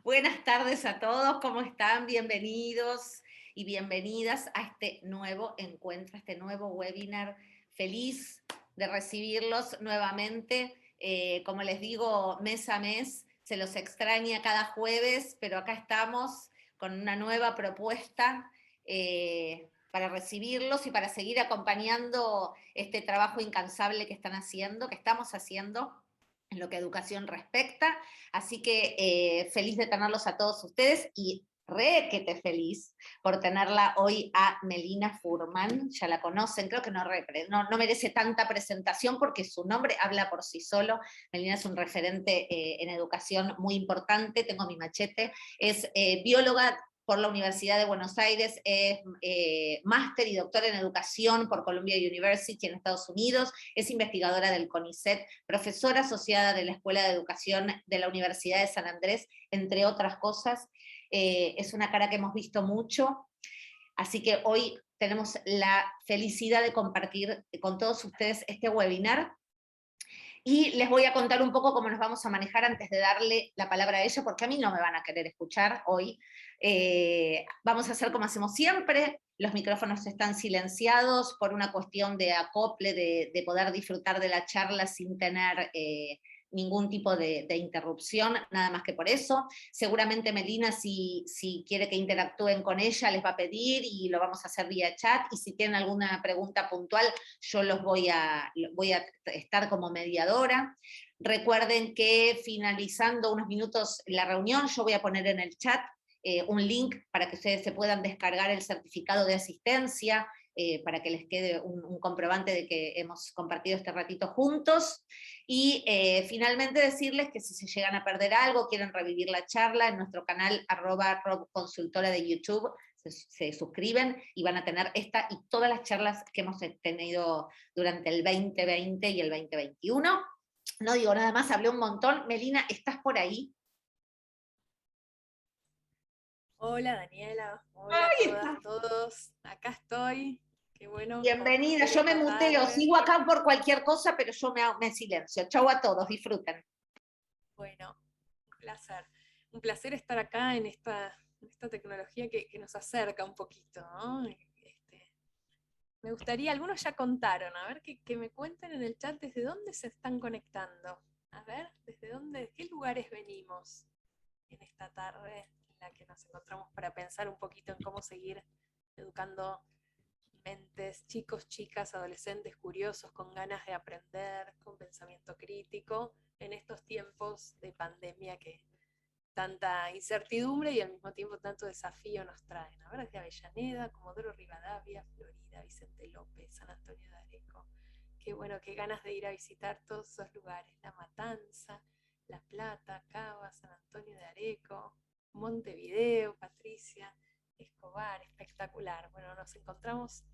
Buenas tardes a todos, ¿cómo están? Bienvenidos y bienvenidas a este nuevo encuentro, a este nuevo webinar. Feliz de recibirlos nuevamente. Como les digo, mes a mes, se los extraña cada jueves, pero acá estamos con una nueva propuesta para recibirlos y para seguir acompañando este trabajo incansable que están haciendo, que estamos haciendo en lo que a educación respecta. Así que feliz de tenerlos a todos ustedes y requete feliz por tenerla hoy a Melina Furman. Ya la conocen, creo que no merece tanta presentación porque su nombre habla por sí solo. Melina es un referente en educación muy importante, tengo mi machete, es bióloga por la Universidad de Buenos Aires, es máster y doctor en educación por Columbia University en Estados Unidos, es investigadora del CONICET, profesora asociada de la Escuela de Educación de la Universidad de San Andrés, entre otras cosas. Es una cara que hemos visto mucho, así que hoy tenemos la felicidad de compartir con todos ustedes este webinar. Y les voy a contar un poco cómo nos vamos a manejar antes de darle la palabra a ella, porque a mí no me van a querer escuchar hoy. Vamos a hacer como hacemos siempre, los micrófonos están silenciados por una cuestión de acople, de poder disfrutar de la charla sin tener ningún tipo de interrupción, nada más que por eso. Seguramente Melina, si quiere que interactúen con ella, les va a pedir y lo vamos a hacer vía chat, y si tienen alguna pregunta puntual, yo voy a estar como mediadora. Recuerden que finalizando unos minutos la reunión, yo voy a poner en el chat un link para que ustedes se puedan descargar el certificado de asistencia, para que les quede un comprobante de que hemos compartido este ratito juntos. Y finalmente decirles que si se llegan a perder algo, quieren revivir la charla, en nuestro canal @robconsultora de YouTube se suscriben y van a tener esta y todas las charlas que hemos tenido durante el 2020 y el 2021. No digo nada más, hablé un montón. Melina, ¿estás por ahí? Hola Daniela, hola a Ahí todas, está. todos, acá estoy, qué bueno Bienvenida, compartir yo me esta muteo, tarde. sigo acá por cualquier cosa, pero yo me silencio. Chau a todos, disfruten. Bueno, un placer estar acá en esta tecnología que nos acerca un poquito, ¿no? Me gustaría, algunos ya contaron, a ver que me cuenten en el chat desde dónde se están conectando, a ver, desde dónde, de qué lugares venimos en esta tarde en la que nos encontramos para pensar un poquito en cómo seguir educando mentes, chicos, chicas, adolescentes curiosos, con ganas de aprender, con pensamiento crítico, en estos tiempos de pandemia que tanta incertidumbre y al mismo tiempo tanto desafío nos traen. A ver, desde Avellaneda, Comodoro Rivadavia, Florida, Vicente López, San Antonio de Areco. Qué bueno, qué ganas de ir a visitar todos esos lugares. La Matanza, La Plata, Cava, San Antonio de Areco, Montevideo, Patricia, Escobar, espectacular. Bueno, nos encontramos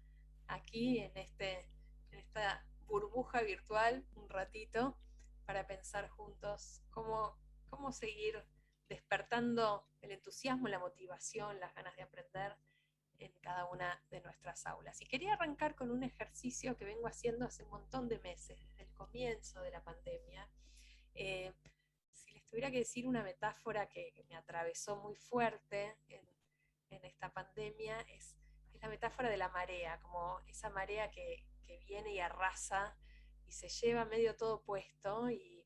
aquí en esta burbuja virtual un ratito para pensar juntos cómo seguir despertando el entusiasmo, la motivación, las ganas de aprender en cada una de nuestras aulas. Y quería arrancar con un ejercicio que vengo haciendo hace un montón de meses, desde el comienzo de la pandemia. Eh, si les tuviera que decir una metáfora que me atravesó muy fuerte en esta pandemia, es la metáfora de la marea, como esa marea que viene y arrasa y se lleva medio todo puesto y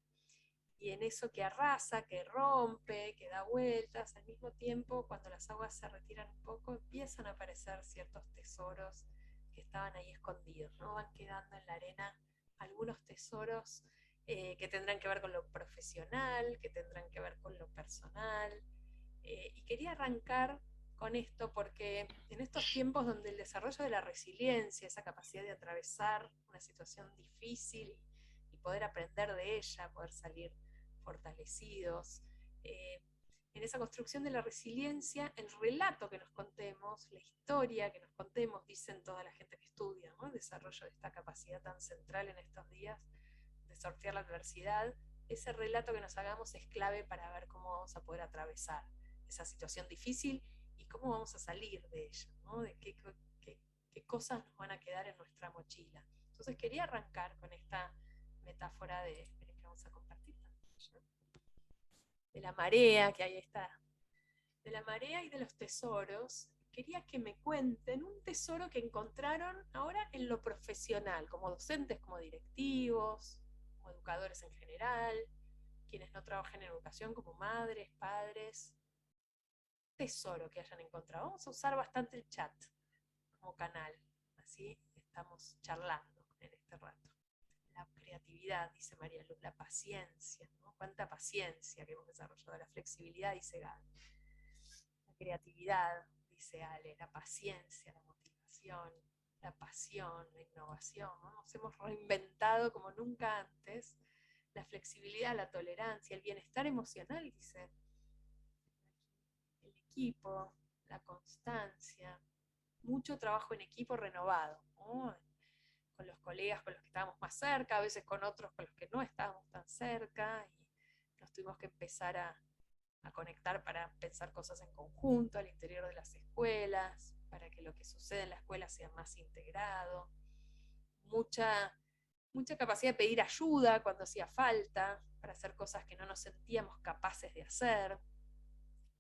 en eso que arrasa, que rompe, que da vueltas, al mismo tiempo, cuando las aguas se retiran un poco, empiezan a aparecer ciertos tesoros que estaban ahí escondidos, ¿no? Van quedando en la arena algunos tesoros que tendrán que ver con lo profesional, que tendrán que ver con lo personal. Y quería arrancar con esto porque en estos tiempos donde el desarrollo de la resiliencia, esa capacidad de atravesar una situación difícil y poder aprender de ella, poder salir fortalecidos. Eh, en esa construcción de la resiliencia, el relato que nos contemos, la historia que nos contemos, dicen toda la gente que estudia, ¿no? El desarrollo de esta capacidad tan central en estos días de sortear la adversidad, ese relato que nos hagamos es clave para ver cómo vamos a poder atravesar esa situación difícil y cómo vamos a salir de ella, ¿no? De qué cosas nos van a quedar en nuestra mochila. Entonces quería arrancar con esta metáfora de, esperen que vamos a compartir pantalla, de la marea, que hay esta de la marea y de los tesoros, quería que me cuenten un tesoro que encontraron ahora en lo profesional, como docentes, como directivos, como educadores en general, quienes no trabajan en educación, como madres, padres. Tesoro que hayan encontrado. Vamos a usar bastante el chat como canal, así estamos charlando en este rato. La creatividad, dice María Luz, la paciencia, ¿no? Cuánta paciencia que hemos desarrollado, la flexibilidad, dice Gaby. La creatividad, dice Ale, la paciencia, la motivación, la pasión, la innovación, ¿no? Nos hemos reinventado como nunca antes. La flexibilidad, la tolerancia, el bienestar emocional, dice el equipo, la constancia, mucho trabajo en equipo renovado, ¿no? Con los colegas con los que estábamos más cerca, a veces con otros con los que no estábamos tan cerca, y nos tuvimos que empezar a conectar para pensar cosas en conjunto al interior de las escuelas, para que lo que sucede en la escuela sea más integrado. Mucha, mucha capacidad de pedir ayuda cuando hacía falta, para hacer cosas que no nos sentíamos capaces de hacer.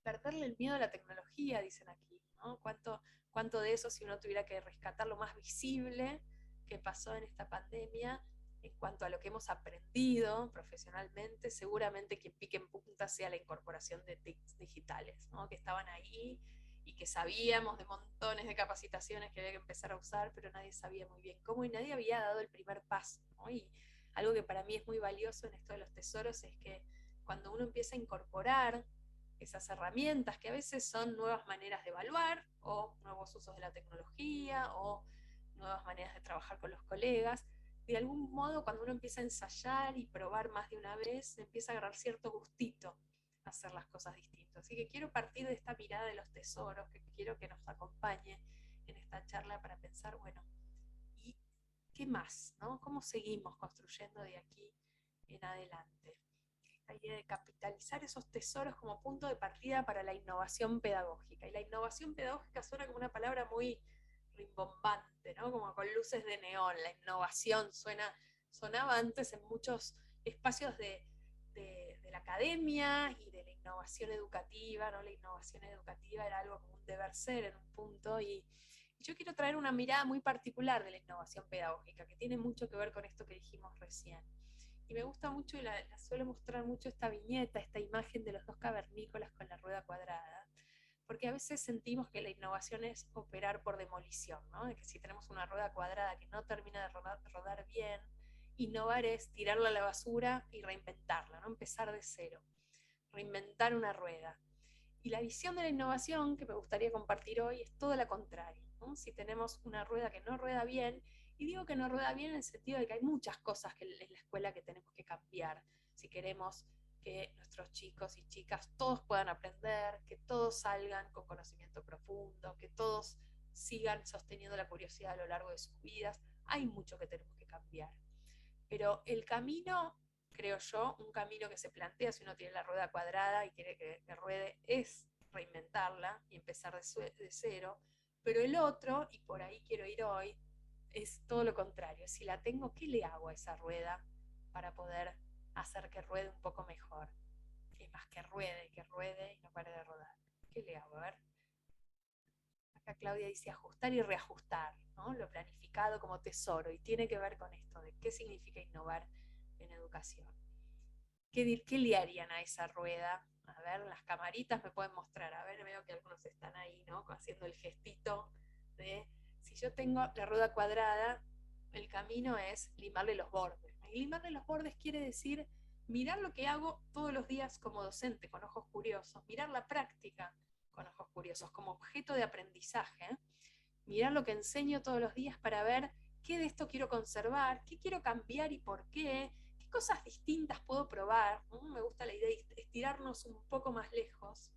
Perderle el miedo a la tecnología, dicen aquí, ¿no? ¿Cuánto de eso, si uno tuviera que rescatar lo más visible que pasó en esta pandemia, en cuanto a lo que hemos aprendido profesionalmente, seguramente que pique en punta sea la incorporación de TICs digitales, ¿no? Que estaban ahí y que sabíamos de montones de capacitaciones que había que empezar a usar, pero nadie sabía muy bien cómo y nadie había dado el primer paso, ¿no? Y algo que para mí es muy valioso en esto de los tesoros es que cuando uno empieza a incorporar esas herramientas que a veces son nuevas maneras de evaluar o nuevos usos de la tecnología o nuevas maneras de trabajar con los colegas, de algún modo cuando uno empieza a ensayar y probar más de una vez, empieza a agarrar cierto gustito a hacer las cosas distintas. Así que quiero partir de esta mirada de los tesoros, que quiero que nos acompañe en esta charla para pensar, bueno, ¿y qué más? ¿No? ¿Cómo seguimos construyendo de aquí en adelante? Esta idea de capitalizar esos tesoros como punto de partida para la innovación pedagógica. Y la innovación pedagógica suena como una palabra muy rimbombante, ¿no? Como con luces de neón. La innovación sonaba antes en muchos espacios de la academia y de la innovación educativa, ¿no? La innovación educativa era algo como un deber ser en un punto, y yo quiero traer una mirada muy particular de la innovación pedagógica, que tiene mucho que ver con esto que dijimos recién. Y me gusta mucho, y la suelo mostrar mucho, esta viñeta, esta imagen de los dos cavernícolas con la rueda cuadrada, porque a veces sentimos que la innovación es operar por demolición, ¿no? De que si tenemos una rueda cuadrada que no termina de rodar bien, innovar es tirarla a la basura y reinventarla, ¿no? Empezar de cero, reinventar una rueda. Y la visión de la innovación que me gustaría compartir hoy es todo lo contrario, ¿no? Si tenemos una rueda que no rueda bien, y digo que no rueda bien en el sentido de que hay muchas cosas que en la escuela que tenemos que cambiar, si queremos que nuestros chicos y chicas todos puedan aprender, que todos salgan con conocimiento profundo, que todos sigan sosteniendo la curiosidad a lo largo de sus vidas, hay mucho que tenemos que cambiar. Pero el camino, creo yo, un camino que se plantea si uno tiene la rueda cuadrada y quiere que ruede, es reinventarla y empezar de cero. Pero el otro, y por ahí quiero ir hoy, es todo lo contrario. Si la tengo, ¿qué le hago a esa rueda para poder hacer que ruede un poco mejor? Es más, que ruede y no pare de rodar. ¿Qué le hago? A ver. Acá Claudia dice ajustar y reajustar, ¿no? Lo planificado como tesoro, y tiene que ver con esto de qué significa innovar en educación. ¿Qué le harían a esa rueda? A ver, las camaritas me pueden mostrar. A ver, veo que algunos están ahí, ¿no? Haciendo el gestito de, si yo tengo la rueda cuadrada, el camino es limarle los bordes. Y limarle los bordes quiere decir mirar lo que hago todos los días como docente, con ojos curiosos, mirar la práctica con ojos curiosos, como objeto de aprendizaje, mirar lo que enseño todos los días para ver qué de esto quiero conservar, qué quiero cambiar y por qué cosas distintas puedo probar. Me gusta la idea de estirarnos un poco más lejos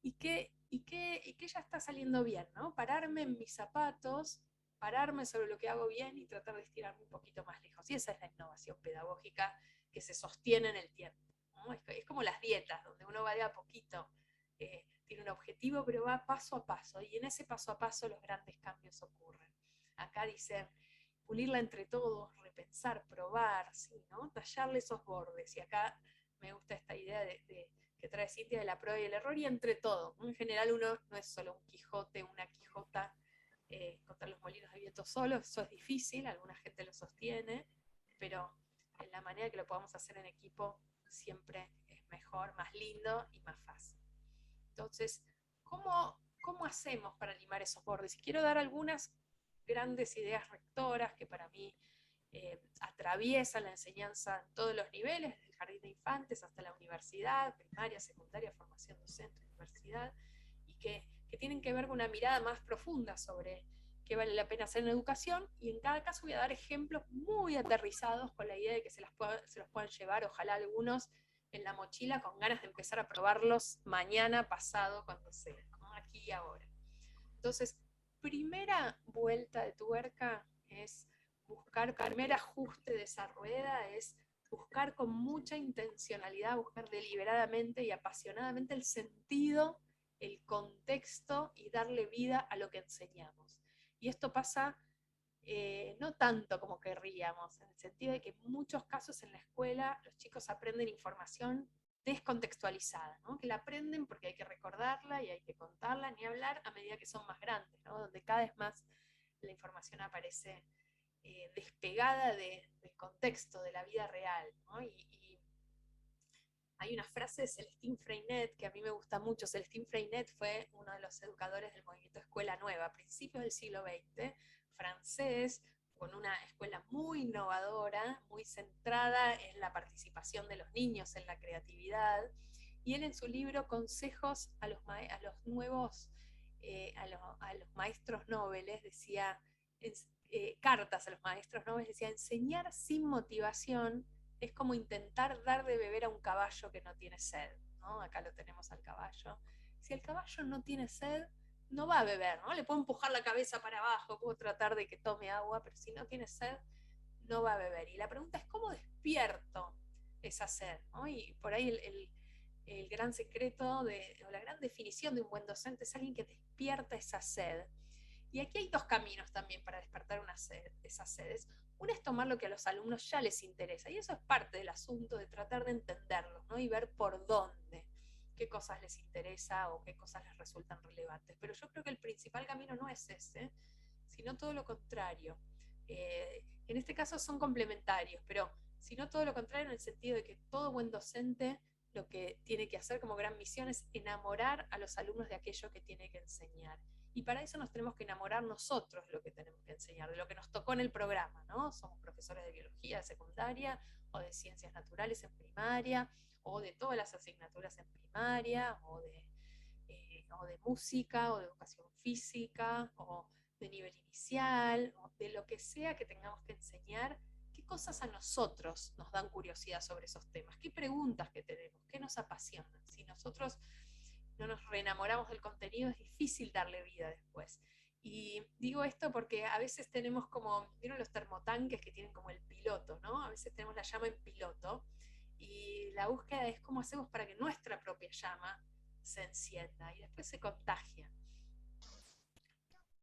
y que ya está saliendo bien, ¿no? Pararme en mis zapatos, pararme sobre lo que hago bien y tratar de estirarme un poquito más lejos. Y esa es la innovación pedagógica que se sostiene en el tiempo, ¿no? Es como las dietas, donde uno va de a poquito, tiene un objetivo, pero va paso a paso, y en ese paso a paso los grandes cambios ocurren. Acá dice, pulirla entre todos, repensar, probar, ¿sí, no? Tallarle esos bordes. Y acá me gusta esta idea de que trae Cintia de la prueba y el error y entre todo. En general uno no es solo un Quijote, una Quijota contra los molinos de viento solo, eso es difícil, alguna gente lo sostiene, pero en la manera que lo podamos hacer en equipo siempre es mejor, más lindo y más fácil. Entonces, ¿cómo hacemos para limar esos bordes? Y quiero dar algunas grandes ideas rectoras que para mí atraviesan la enseñanza en todos los niveles, desde el jardín de infantes hasta la universidad, primaria, secundaria, formación docente, universidad, y que tienen que ver con una mirada más profunda sobre qué vale la pena hacer en educación, y en cada caso voy a dar ejemplos muy aterrizados con la idea de que se los puedan llevar, ojalá algunos, en la mochila con ganas de empezar a probarlos mañana, pasado, cuando sea, ¿no? Aquí y ahora. Entonces, primera vuelta de tuerca es buscar, primer ajuste de esa rueda es buscar con mucha intencionalidad, buscar deliberadamente y apasionadamente el sentido, el contexto y darle vida a lo que enseñamos. Y esto pasa no tanto como querríamos, en el sentido de que en muchos casos en la escuela los chicos aprenden información descontextualizada, ¿no? Que la aprenden porque hay que recordarla y hay que contarla, ni hablar a medida que son más grandes, ¿no? Donde cada vez más la información aparece despegada del contexto, de la vida real, ¿no? Y hay una frase de Celestine Freinet que a mí me gusta mucho. Celestine Freinet fue uno de los educadores del movimiento Escuela Nueva, a principios del siglo XX, francés, con una escuela muy innovadora, muy centrada en la participación de los niños, en la creatividad. Y él en su libro Consejos a los nuevos, a los maestros nobles, decía, cartas a los maestros nobles, decía, enseñar sin motivación es como intentar dar de beber a un caballo que no tiene sed, ¿no? Acá lo tenemos al caballo. Si el caballo no tiene sed, no va a beber, ¿no? Le puedo empujar la cabeza para abajo, puedo tratar de que tome agua, pero si no tiene sed, no va a beber. Y la pregunta es, ¿cómo despierto esa sed? ¿No? Y por ahí el gran secreto, o la gran definición de un buen docente es alguien que despierta esa sed. Y aquí hay dos caminos también para despertar esas sedes. Una es tomar lo que a los alumnos ya les interesa, y eso es parte del asunto de tratar de entenderlos, ¿no? Y ver por dónde, qué cosas les interesa o qué cosas les resultan relevantes. Pero yo creo que el principal camino no es ese, sino todo lo contrario. En este caso son complementarios, pero sino todo lo contrario en el sentido de que todo buen docente lo que tiene que hacer como gran misión es enamorar a los alumnos de aquello que tiene que enseñar. Y para eso nos tenemos que enamorar nosotros de lo que tenemos que enseñar, de lo que nos tocó en el programa, ¿no? Somos profesores de biología de secundaria, o de ciencias naturales en primaria, o de todas las asignaturas en primaria, o de música, o de educación física, o de nivel inicial, o de lo que sea que tengamos que enseñar. ¿Qué cosas a nosotros nos dan curiosidad sobre esos temas? ¿Qué preguntas que tenemos? ¿Qué nos apasionan? Si nosotros no nos reenamoramos del contenido, es difícil darle vida después. Y digo esto porque a veces tenemos como, ¿vieron los termotanques que tienen como el piloto, ¿no? A veces tenemos la llama en piloto y la búsqueda es cómo hacemos para que nuestra propia llama se encienda y después se contagia.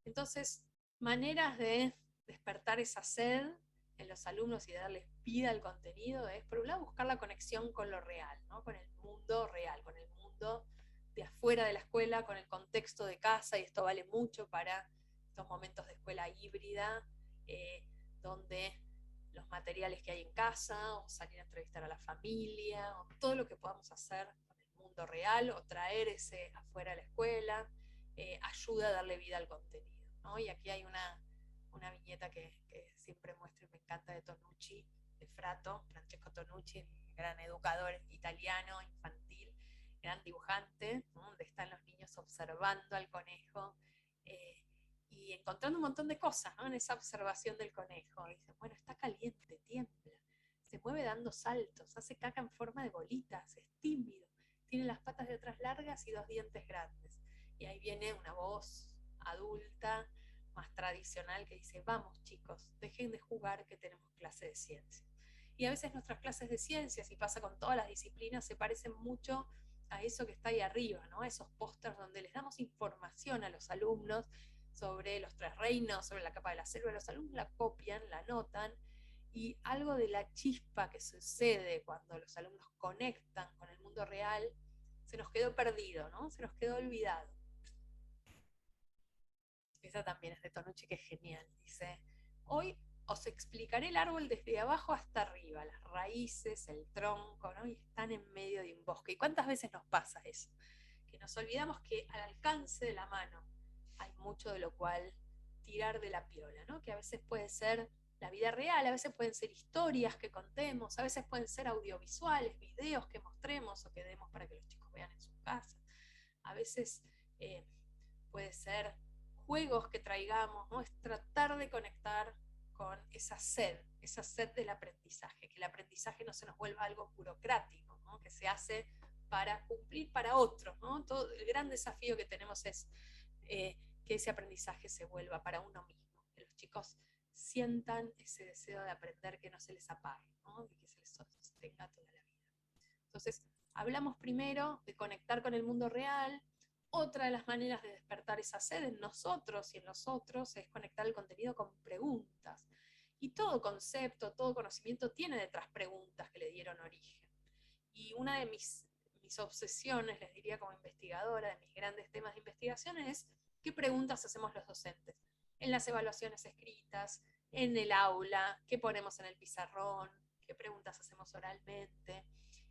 Entonces, maneras de despertar esa sed en los alumnos y de darles vida al contenido es, por un lado, buscar la conexión con lo real, ¿no? Con el mundo real, con el mundo de afuera de la escuela, con el contexto de casa, y esto vale mucho para estos momentos de escuela híbrida, donde los materiales que hay en casa, o salir a entrevistar a la familia, o todo lo que podamos hacer con el mundo real, o traer ese afuera de la escuela, ayuda a darle vida al contenido, ¿no? Y aquí hay una viñeta que siempre muestro y me encanta de Tonucci, de Francesco Tonucci, el gran educador italiano, infantil, gran dibujante, ¿no? Donde están los niños observando al conejo y encontrando un montón de cosas, ¿no? En esa observación del conejo. Dicen, bueno, está caliente, tiembla, se mueve dando saltos, hace caca en forma de bolitas, es tímido, tiene las patas de atrás largas y 2 dientes grandes. Y ahí viene una voz adulta, más tradicional, que dice, vamos chicos, dejen de jugar que tenemos clase de ciencias. Y a veces nuestras clases de ciencias, y pasa con todas las disciplinas, se parecen mucho a eso que está ahí arriba, ¿no? A esos pósters donde les damos información a los alumnos sobre los 3 reinos, sobre la capa de la selva. Los alumnos la copian, la anotan, y algo de la chispa que sucede cuando los alumnos conectan con el mundo real se nos quedó perdido, ¿no? Se nos quedó olvidado. Esa también es de Tonucci, que es genial. Dice, hoy os explicaré el árbol desde abajo hasta arriba, las raíces, el tronco, ¿no? Y están en medio de un bosque. ¿Y cuántas veces nos pasa eso? Que nos olvidamos que al alcance de la mano hay mucho de lo cual tirar de la piola, ¿no? Que a veces puede ser la vida real, a veces pueden ser historias que contemos, a veces pueden ser audiovisuales, videos que mostremos o que demos para que los chicos vean en sus casas. A veces puede ser juegos que traigamos, ¿no? Es tratar de conectar con esa sed del aprendizaje, que el aprendizaje no se nos vuelva algo burocrático, ¿no? Que se hace para cumplir para otros, ¿no? Todo, el gran desafío que tenemos es que ese aprendizaje se vuelva para uno mismo, que los chicos sientan ese deseo de aprender, que no se les apague, ¿no? Y que se les sostenga toda la vida. Entonces, hablamos primero de conectar con el mundo real. Otra de las maneras de despertar esa sed en nosotros y en los otros es conectar el contenido con preguntas. Y todo concepto, todo conocimiento tiene detrás preguntas que le dieron origen. Y una de mis obsesiones, les diría como investigadora, de mis grandes temas de investigación es qué preguntas hacemos los docentes en las evaluaciones escritas, en el aula, qué ponemos en el pizarrón, qué preguntas hacemos oralmente.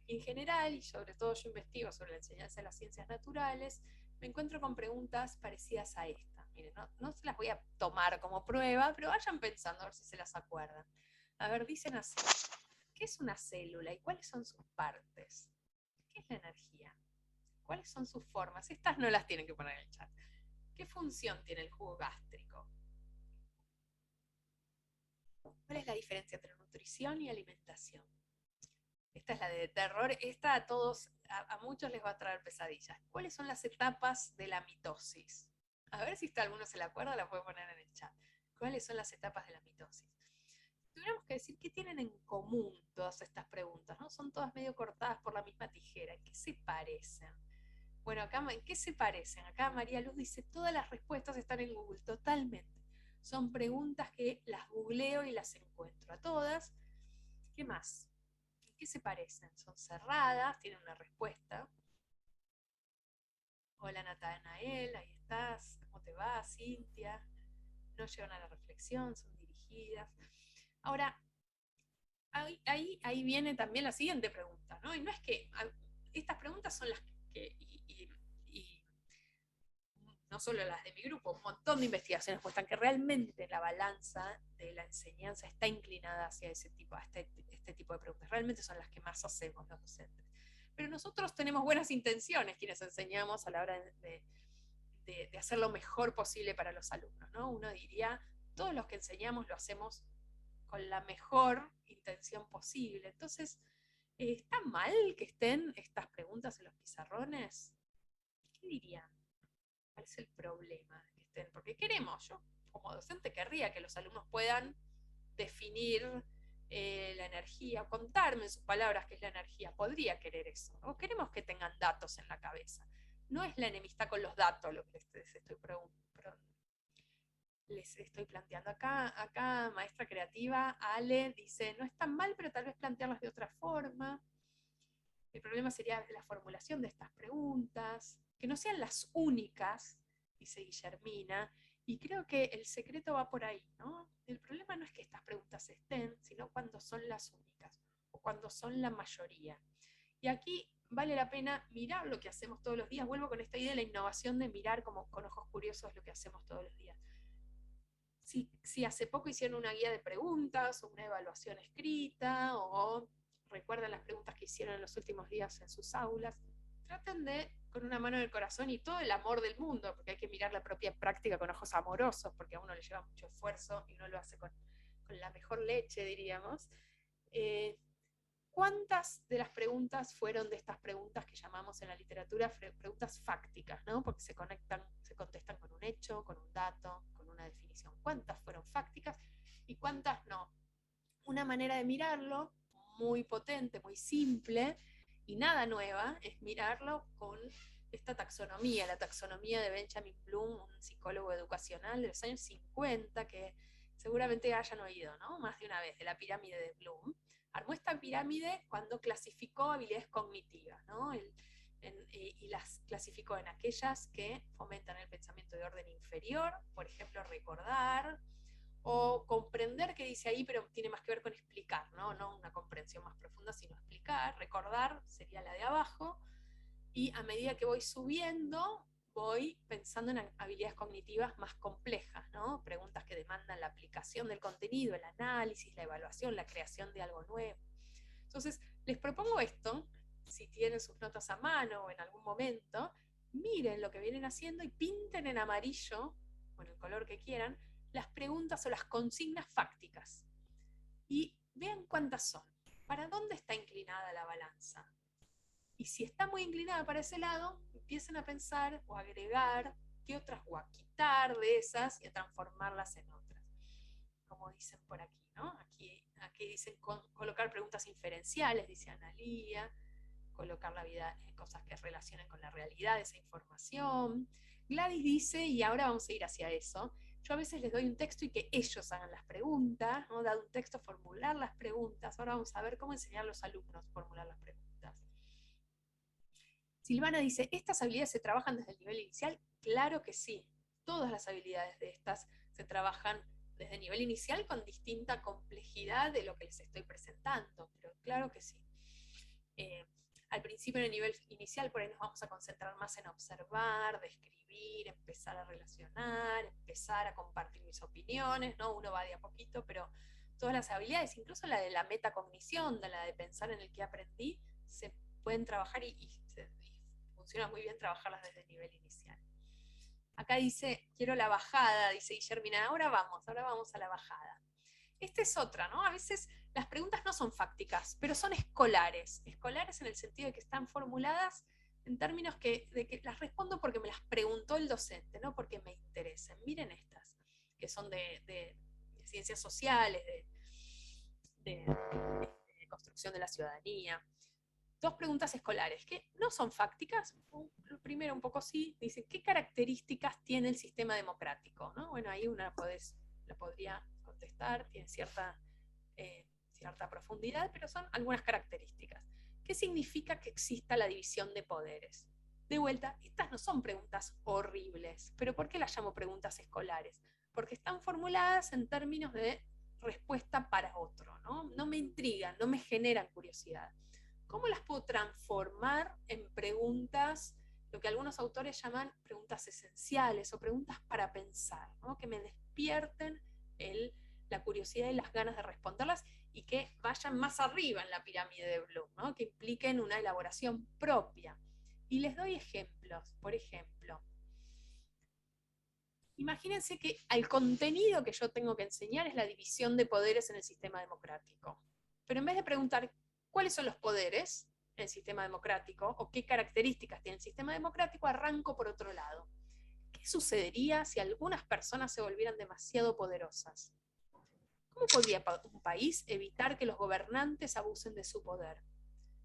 Y en general, y sobre todo yo investigo sobre la enseñanza de las ciencias naturales, me encuentro con preguntas parecidas a esta. Miren, no se las voy a tomar como prueba, pero vayan pensando a ver si se las acuerdan. A ver, dicen así, ¿qué es una célula y cuáles son sus partes? ¿Qué es la energía? ¿Cuáles son sus formas? Estas no las tienen que poner en el chat. ¿Qué función tiene el jugo gástrico? ¿Cuál es la diferencia entre nutrición y alimentación? Esta es la de terror. Esta a todos, a muchos les va a traer pesadillas. ¿Cuáles son las etapas de la mitosis? A ver si alguno se la acuerda, la puede poner en el chat. ¿Cuáles son las etapas de la mitosis? Tuviéramos que decir qué tienen en común todas estas preguntas, ¿no? Son todas medio cortadas por la misma tijera. ¿En qué se parecen? Bueno, acá, ¿en qué se parecen? Acá María Luz dice, todas las respuestas están en Google, totalmente. Son preguntas que las googleo y las encuentro a todas. ¿Qué más? ¿En qué se parecen? Son cerradas, tienen una respuesta. Hola Natanael, ahí estás. ¿Cómo te va, Cintia? No llevan a la reflexión, son dirigidas. Ahora, ahí viene también la siguiente pregunta, ¿no? Y no es que estas preguntas son las que, y no solo las de mi grupo, un montón de investigaciones muestran que realmente la balanza de la enseñanza está inclinada hacia ese tipo, a este tipo de preguntas. Realmente son las que más hacemos los docentes. Pero nosotros tenemos buenas intenciones quienes enseñamos a la hora de hacer lo mejor posible para los alumnos, ¿no? Uno diría, todos los que enseñamos lo hacemos con la mejor intención posible. Entonces, ¿está mal que estén estas preguntas en los pizarrones? ¿Qué dirían? ¿Cuál es el problema de que estén? Porque queremos, yo como docente querría que los alumnos puedan definir la energía, contarme en sus palabras qué es la energía, podría querer eso, ¿no? Queremos que tengan datos en la cabeza. No es la enemistad con los datos lo que les estoy planteando. Acá, maestra creativa, Ale, dice, no es tan mal, pero tal vez plantearlas de otra forma. El problema sería la formulación de estas preguntas, que no sean las únicas, dice Guillermina, y creo que el secreto va por ahí, ¿no? El problema no es que estas preguntas estén, sino cuando son las únicas, o cuando son la mayoría. Y aquí vale la pena mirar lo que hacemos todos los días. Vuelvo con esta idea de la innovación de mirar como con ojos curiosos lo que hacemos todos los días. Si hace poco hicieron una guía de preguntas o una evaluación escrita o recuerdan las preguntas que hicieron en los últimos días en sus aulas, traten de, con una mano en el corazón y todo el amor del mundo, porque hay que mirar la propia práctica con ojos amorosos, porque a uno le lleva mucho esfuerzo y uno lo hace con la mejor leche, diríamos. ¿Cuántas de las preguntas fueron de estas preguntas que llamamos en la literatura preguntas fácticas, ¿no? Porque se contestan con un hecho, con un dato, con una definición. ¿Cuántas fueron fácticas y cuántas no? Una manera de mirarlo muy potente, muy simple y nada nueva es mirarlo con esta taxonomía, la taxonomía de Benjamin Bloom, un psicólogo educacional de los años 50 que seguramente hayan oído, ¿no? Más de una vez, de la pirámide de Bloom. Armó esta pirámide cuando clasificó habilidades cognitivas, ¿no? y las clasificó en aquellas que fomentan el pensamiento de orden inferior, por ejemplo, recordar, o comprender, que dice ahí, pero tiene más que ver con explicar, ¿no? No una comprensión más profunda, sino explicar. Recordar sería la de abajo, y a medida que voy subiendo, voy pensando en habilidades cognitivas más complejas, ¿no? Preguntas que demandan la aplicación del contenido, el análisis, la evaluación, la creación de algo nuevo. Entonces, les propongo esto, si tienen sus notas a mano o en algún momento, miren lo que vienen haciendo y pinten en amarillo, con el color que quieran, las preguntas o las consignas fácticas. Y vean cuántas son. ¿Para dónde está inclinada la balanza? Y si está muy inclinada para ese lado, empiecen a pensar o agregar qué otras, o a quitar de esas y a transformarlas en otras. Como dicen por aquí, ¿no? Aquí dicen colocar preguntas inferenciales, dice Analía, colocar la vida en cosas que relacionen con la realidad de esa información. Gladys dice, y ahora vamos a ir hacia eso, yo a veces les doy un texto y que ellos hagan las preguntas, ¿no? Dado un texto, formular las preguntas. Ahora vamos a ver cómo enseñar a los alumnos a formular las preguntas. Silvana dice, ¿estas habilidades se trabajan desde el nivel inicial? Claro que sí. Todas las habilidades de estas se trabajan desde el nivel inicial con distinta complejidad de lo que les estoy presentando, pero claro que sí. Al principio, en el nivel inicial, por ahí nos vamos a concentrar más en observar, describir, empezar a relacionar, empezar a compartir mis opiniones, ¿no? Uno va de a poquito, pero todas las habilidades, incluso la de la metacognición, de la de pensar en el que aprendí, se pueden trabajar y funciona muy bien trabajarlas desde el nivel inicial. Acá dice, quiero la bajada, dice Guillermina, ahora vamos a la bajada. Esta es otra, ¿no? A veces las preguntas no son fácticas, pero son escolares. Escolares en el sentido de que están formuladas en términos de que las respondo porque me las preguntó el docente, no porque me interesen. Miren estas, que son de ciencias sociales, de construcción de la ciudadanía. Dos preguntas escolares que no son fácticas. Primero, un poco sí, dice, ¿qué características tiene el sistema democrático? ¿No? Bueno, ahí una la podría contestar, tiene cierta profundidad, pero son algunas características. ¿Qué significa que exista la división de poderes? De vuelta, estas no son preguntas horribles, pero ¿por qué las llamo preguntas escolares? Porque están formuladas en términos de respuesta para otro, ¿no? No me intrigan, no me generan curiosidad. ¿Cómo las puedo transformar en preguntas, lo que algunos autores llaman preguntas esenciales o preguntas para pensar, ¿no? Que me despierten la curiosidad y las ganas de responderlas y que vayan más arriba en la pirámide de Bloom, ¿no? Que impliquen una elaboración propia. Y les doy ejemplos. Por ejemplo, imagínense que al contenido que yo tengo que enseñar es la división de poderes en el sistema democrático. Pero en vez de preguntar cuáles son los poderes en el sistema democrático o qué características tiene el sistema democrático, arranco por otro lado. ¿Qué sucedería si algunas personas se volvieran demasiado poderosas? ¿Cómo podría un país evitar que los gobernantes abusen de su poder?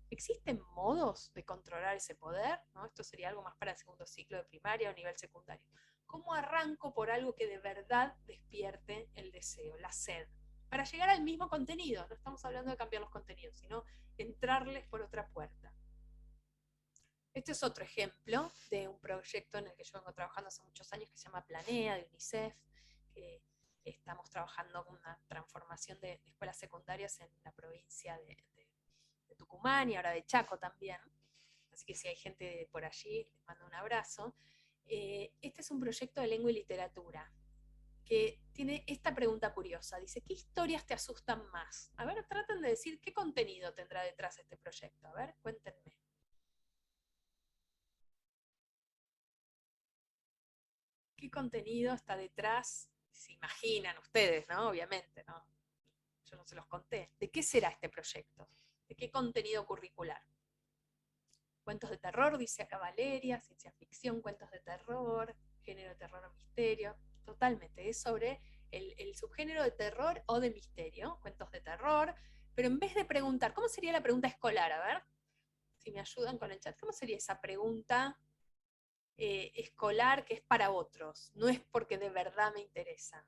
¿Existen modos de controlar ese poder? ¿No? Esto sería algo más para el segundo ciclo de primaria o nivel secundario. ¿Cómo arranco por algo que de verdad despierte el deseo, la sed? Para llegar al mismo contenido, no estamos hablando de cambiar los contenidos, sino entrarles por otra puerta. Este es otro ejemplo de un proyecto en el que yo vengo trabajando hace muchos años que se llama Planea, de UNICEF, que estamos trabajando con una transformación de escuelas secundarias en la provincia de Tucumán y ahora de Chaco también. Así que si hay gente por allí, les mando un abrazo. Este es un proyecto de lengua y literatura que tiene esta pregunta curiosa. Dice, ¿qué historias te asustan más? A ver, traten de decir qué contenido tendrá detrás este proyecto. A ver, cuéntenme. ¿Qué contenido está detrás? Se imaginan ustedes, ¿no? Obviamente, ¿no? Yo no se los conté. ¿De qué será este proyecto? ¿De qué contenido curricular? Cuentos de terror, dice acá Valeria, ciencia ficción, cuentos de terror, género de terror o misterio. Totalmente, es sobre el subgénero de terror o de misterio, cuentos de terror, pero en vez de preguntar, ¿cómo sería la pregunta escolar? A ver, si me ayudan con el chat, ¿cómo sería esa pregunta escolar que es para otros? No es porque de verdad me interesa.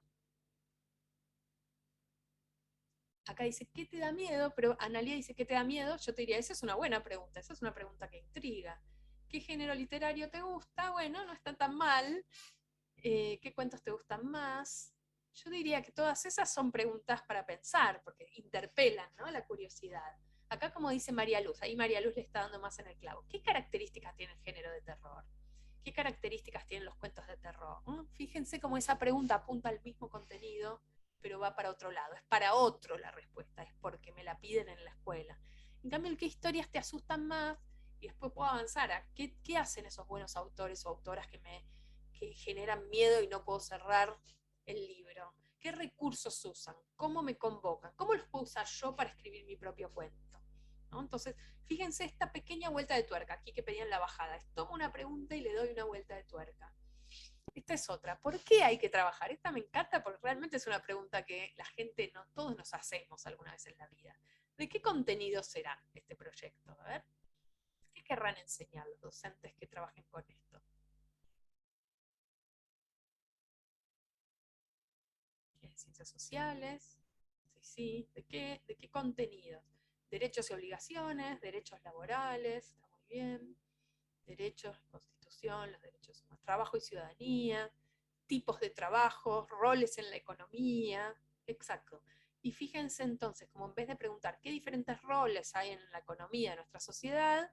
Acá dice, ¿qué te da miedo? Pero Analia dice, ¿qué te da miedo? Yo te diría, esa es una buena pregunta, esa es una pregunta que intriga. ¿Qué género literario te gusta? Bueno, no está tan mal. ¿Qué cuentos te gustan más? Yo diría que todas esas son preguntas para pensar, porque interpelan, ¿no?, la curiosidad. Acá, como dice María Luz, ahí María Luz le está dando más en el clavo. ¿Qué características tiene el género de terror? ¿Qué características tienen los cuentos de terror? Fíjense cómo esa pregunta apunta al mismo contenido, pero va para otro lado. Es para otro la respuesta, es porque me la piden en la escuela. En cambio, ¿qué historias te asustan más? Y después puedo avanzar a qué hacen esos buenos autores o autoras que generan miedo y no puedo cerrar el libro. ¿Qué recursos usan? ¿Cómo me convocan? ¿Cómo los puedo usar yo para escribir mi propio cuento? ¿No? Entonces, fíjense esta pequeña vuelta de tuerca, aquí que pedían la bajada. Tomo una pregunta y le doy una vuelta de tuerca. Esta es otra. ¿Por qué hay que trabajar? Esta me encanta porque realmente es una pregunta que la gente, no todos nos hacemos alguna vez en la vida. ¿De qué contenido será este proyecto? A ver, ¿qué querrán enseñar los docentes que trabajen con esto? Ciencias sociales, sí, ¿de qué contenidos? Derechos y obligaciones, derechos laborales, está muy bien, derechos, constitución, los derechos humanos, trabajo y ciudadanía, tipos de trabajo, roles en la economía, exacto. Y fíjense entonces, como en vez de preguntar qué diferentes roles hay en la economía de nuestra sociedad,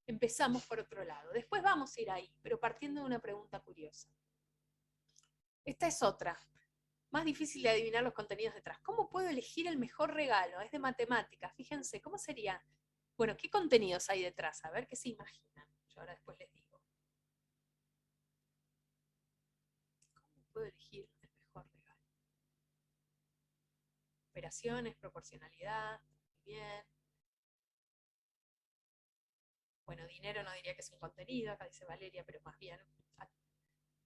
empezamos por otro lado. Después vamos a ir ahí, pero partiendo de una pregunta curiosa. Esta es otra. Más difícil de adivinar los contenidos detrás. ¿Cómo puedo elegir el mejor regalo? Es de matemáticas. Fíjense, ¿cómo sería? Bueno, ¿qué contenidos hay detrás? A ver qué se imaginan. Yo ahora después les digo. ¿Cómo puedo elegir el mejor regalo? Operaciones, proporcionalidad, bien. Bueno, dinero no diría que es un contenido, acá dice Valeria, pero más bien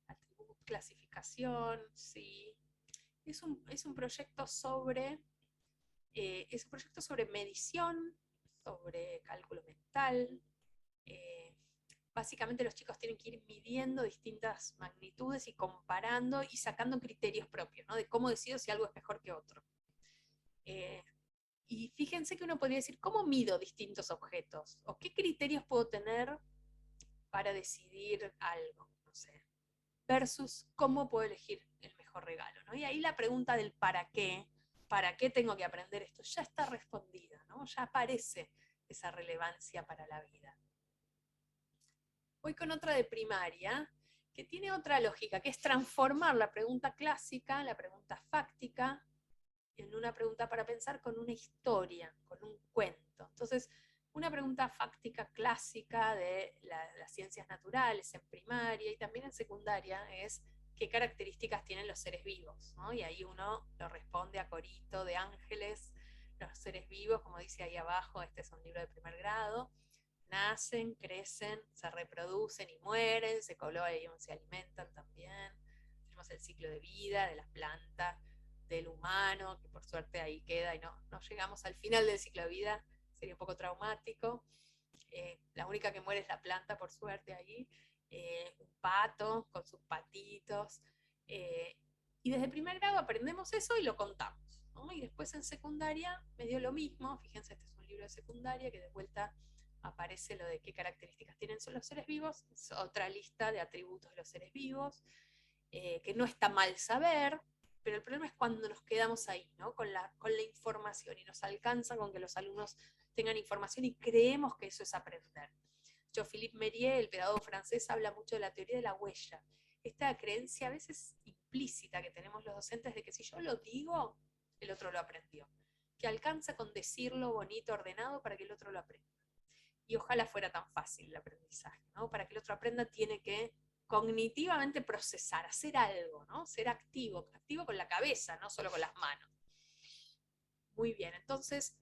atributos, clasificación, sí. Es un proyecto sobre medición, sobre cálculo mental. Básicamente los chicos tienen que ir midiendo distintas magnitudes y comparando y sacando criterios propios, ¿no?, de cómo decido si algo es mejor que otro. Y fíjense que uno podría decir, ¿cómo mido distintos objetos? ¿O qué criterios puedo tener para decidir algo? No sé. Versus cómo puedo elegir el mejor regalo, ¿no? Y ahí la pregunta del ¿para qué tengo que aprender esto? Ya está respondida, ¿no? Ya aparece esa relevancia para la vida. Voy con otra de primaria, que tiene otra lógica, que es transformar la pregunta clásica, la pregunta fáctica, en una pregunta para pensar con una historia, con un cuento. Entonces, una pregunta fáctica clásica de las ciencias naturales en primaria y también en secundaria es qué características tienen los seres vivos, ¿no? Y ahí uno lo responde a corito de ángeles. Los seres vivos, como dice ahí abajo, este es un libro de primer grado, nacen, crecen, se reproducen y mueren, se colocan y se alimentan también. Tenemos el ciclo de vida de las plantas, del humano, que por suerte ahí queda y no llegamos al final del ciclo de vida, sería un poco traumático. La única que muere es la planta, por suerte, ahí. Un pato con sus patitos. Y desde primer grado aprendemos eso y lo contamos, ¿no? Y después en secundaria me dio lo mismo. Fíjense, este es un libro de secundaria que de vuelta aparece lo de qué características tienen los seres vivos. Es otra lista de atributos de los seres vivos, que no está mal saber, pero el problema es cuando nos quedamos ahí, ¿no?, con la información y nos alcanza con que los alumnos tengan información y creemos que eso es aprender. Jean-Philippe Mérier, el pedagogo francés, habla mucho de la teoría de la huella. Esta creencia a veces implícita que tenemos los docentes de que si yo lo digo, el otro lo aprendió. Que alcanza con decirlo bonito, ordenado, para que el otro lo aprenda. Y ojalá fuera tan fácil el aprendizaje, ¿no? Para que el otro aprenda tiene que cognitivamente procesar, hacer algo, ¿no? Ser activo con la cabeza, no solo con las manos. Muy bien, entonces,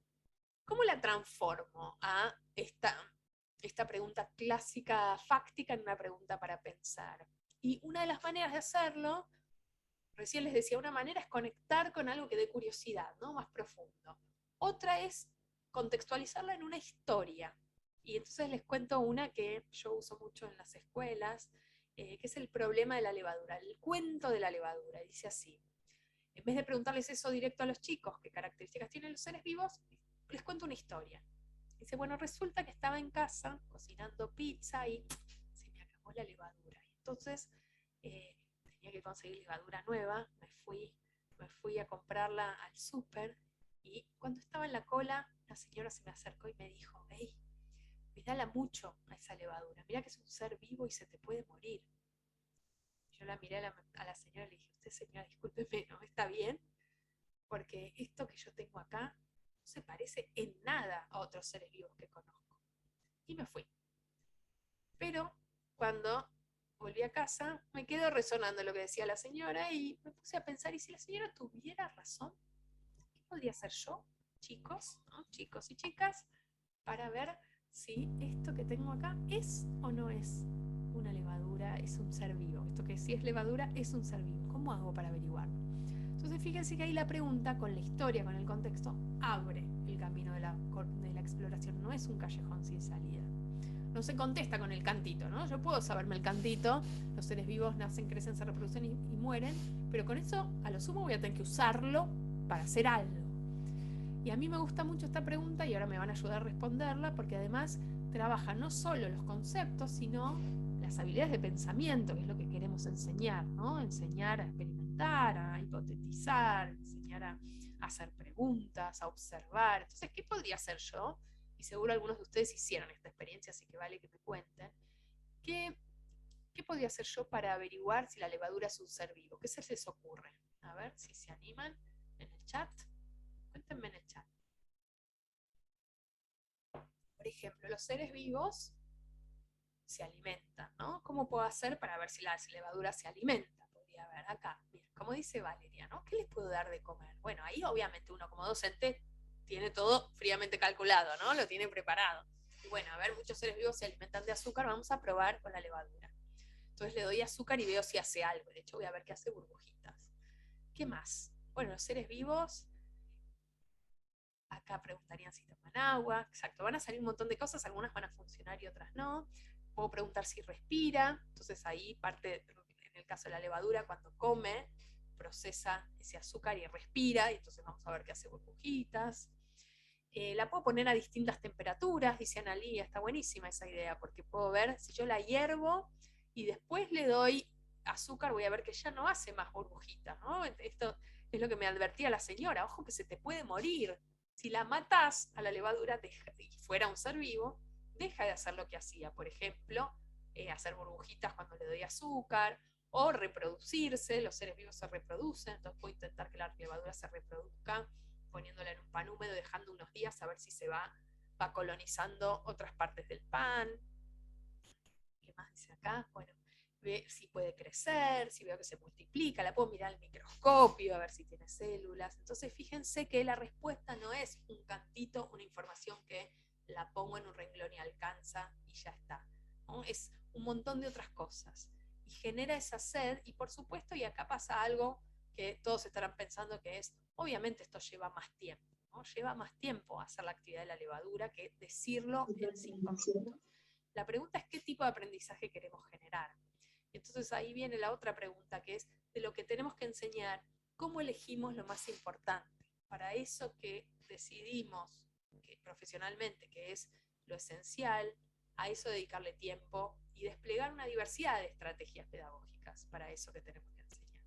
¿cómo la transformo a esta pregunta clásica, fáctica, en una pregunta para pensar? Y una de las maneras de hacerlo, recién les decía, una manera es conectar con algo que dé curiosidad, ¿no?, más profundo. Otra es contextualizarla en una historia. Y entonces les cuento una que yo uso mucho en las escuelas, que es el problema de la levadura, el cuento de la levadura. Dice así: en vez de preguntarles eso directo a los chicos, qué características tienen los seres vivos, les cuento una historia. Dice, bueno, resulta que estaba en casa cocinando pizza y se me acabó la levadura. Entonces tenía que conseguir levadura nueva, me fui a comprarla al súper y cuando estaba en la cola, la señora se me acercó y me dijo, hey, cuidala mucho a esa levadura, mira que es un ser vivo y se te puede morir. Yo la miré a la señora y le dije, usted señora, discúlpeme, ¿no está bien? Porque esto que yo tengo acá no se parece en nada a otros seres vivos que conozco. Y me fui. Pero cuando volví a casa, me quedó resonando lo que decía la señora y me puse a pensar, ¿y si la señora tuviera razón? ¿Qué podría hacer yo, chicos, ¿no? Chicos y chicas, para ver si esto que tengo acá es o no es una levadura, es un ser vivo? Esto que si es levadura es un ser vivo. ¿Cómo hago para averiguarlo? Entonces fíjense que ahí la pregunta, con la historia, con el contexto, abre el camino de la exploración. No es un callejón sin salida. No se contesta con el cantito, ¿no? Yo puedo saberme el cantito, los seres vivos nacen, crecen, se reproducen y mueren, pero con eso a lo sumo voy a tener que usarlo para hacer algo. Y a mí me gusta mucho esta pregunta y ahora me van a ayudar a responderla porque además trabaja no solo los conceptos, sino las habilidades de pensamiento, que es lo que queremos enseñar, ¿no? Enseñar a experimentar, a hipotetizar, enseñar a hacer preguntas, a observar. Entonces, ¿qué podría hacer yo? Y seguro algunos de ustedes hicieron esta experiencia, así que vale que me cuenten. ¿Qué, qué podría hacer yo para averiguar si la levadura es un ser vivo? ¿Qué se les ocurre? A ver si se animan en el chat. Cuéntenme en el chat. Por ejemplo, los seres vivos se alimentan, ¿no? ¿Cómo puedo hacer para ver si la levadura se alimenta? Podría ver acá. Bien, como dice Valeria, ¿no? ¿Qué les puedo dar de comer? Bueno, ahí obviamente uno como docente tiene todo fríamente calculado, ¿no? Lo tiene preparado. Y bueno, a ver, muchos seres vivos se alimentan de azúcar, vamos a probar con la levadura. Entonces le doy azúcar y veo si hace algo. De hecho, voy a ver qué hace burbujitas. ¿Qué más? Bueno, los seres vivos, acá preguntarían si toman agua. Exacto, van a salir un montón de cosas, algunas van a funcionar y otras no. Puedo preguntar si respira, entonces ahí parte, en el caso de la levadura, cuando come, procesa ese azúcar y respira, y entonces vamos a ver qué hace burbujitas. La puedo poner a distintas temperaturas, dice Analía, está buenísima esa idea, porque puedo ver si yo la hiervo y después le doy azúcar, voy a ver que ya no hace más burbujitas, ¿no? Esto es lo que me advertía la señora, ojo que se te puede morir. Si la matás a la levadura y fuera un ser vivo, deja de hacer lo que hacía, por ejemplo, hacer burbujitas cuando le doy azúcar, o reproducirse, los seres vivos se reproducen, entonces puedo intentar que la levadura se reproduzca poniéndola en un pan húmedo, dejando unos días a ver si se va colonizando otras partes del pan. ¿Qué más dice acá? Bueno, ver si puede crecer, si veo que se multiplica, la puedo mirar al microscopio a ver si tiene células. Entonces fíjense que la respuesta no es un cantito, una información que la pongo en un renglón y alcanza y ya está, ¿no? Es un montón de otras cosas. Y genera esa sed y por supuesto, y acá pasa algo que todos estarán pensando que es, obviamente esto lleva más tiempo, ¿no? Lleva más tiempo hacer la actividad de la levadura que decirlo en 5 minutos. La pregunta es qué tipo de aprendizaje queremos generar. Entonces ahí viene la otra pregunta, que es de lo que tenemos que enseñar, ¿cómo elegimos lo más importante? Para eso que decidimos que profesionalmente, que es lo esencial, a eso dedicarle tiempo y desplegar una diversidad de estrategias pedagógicas para eso que tenemos que enseñar.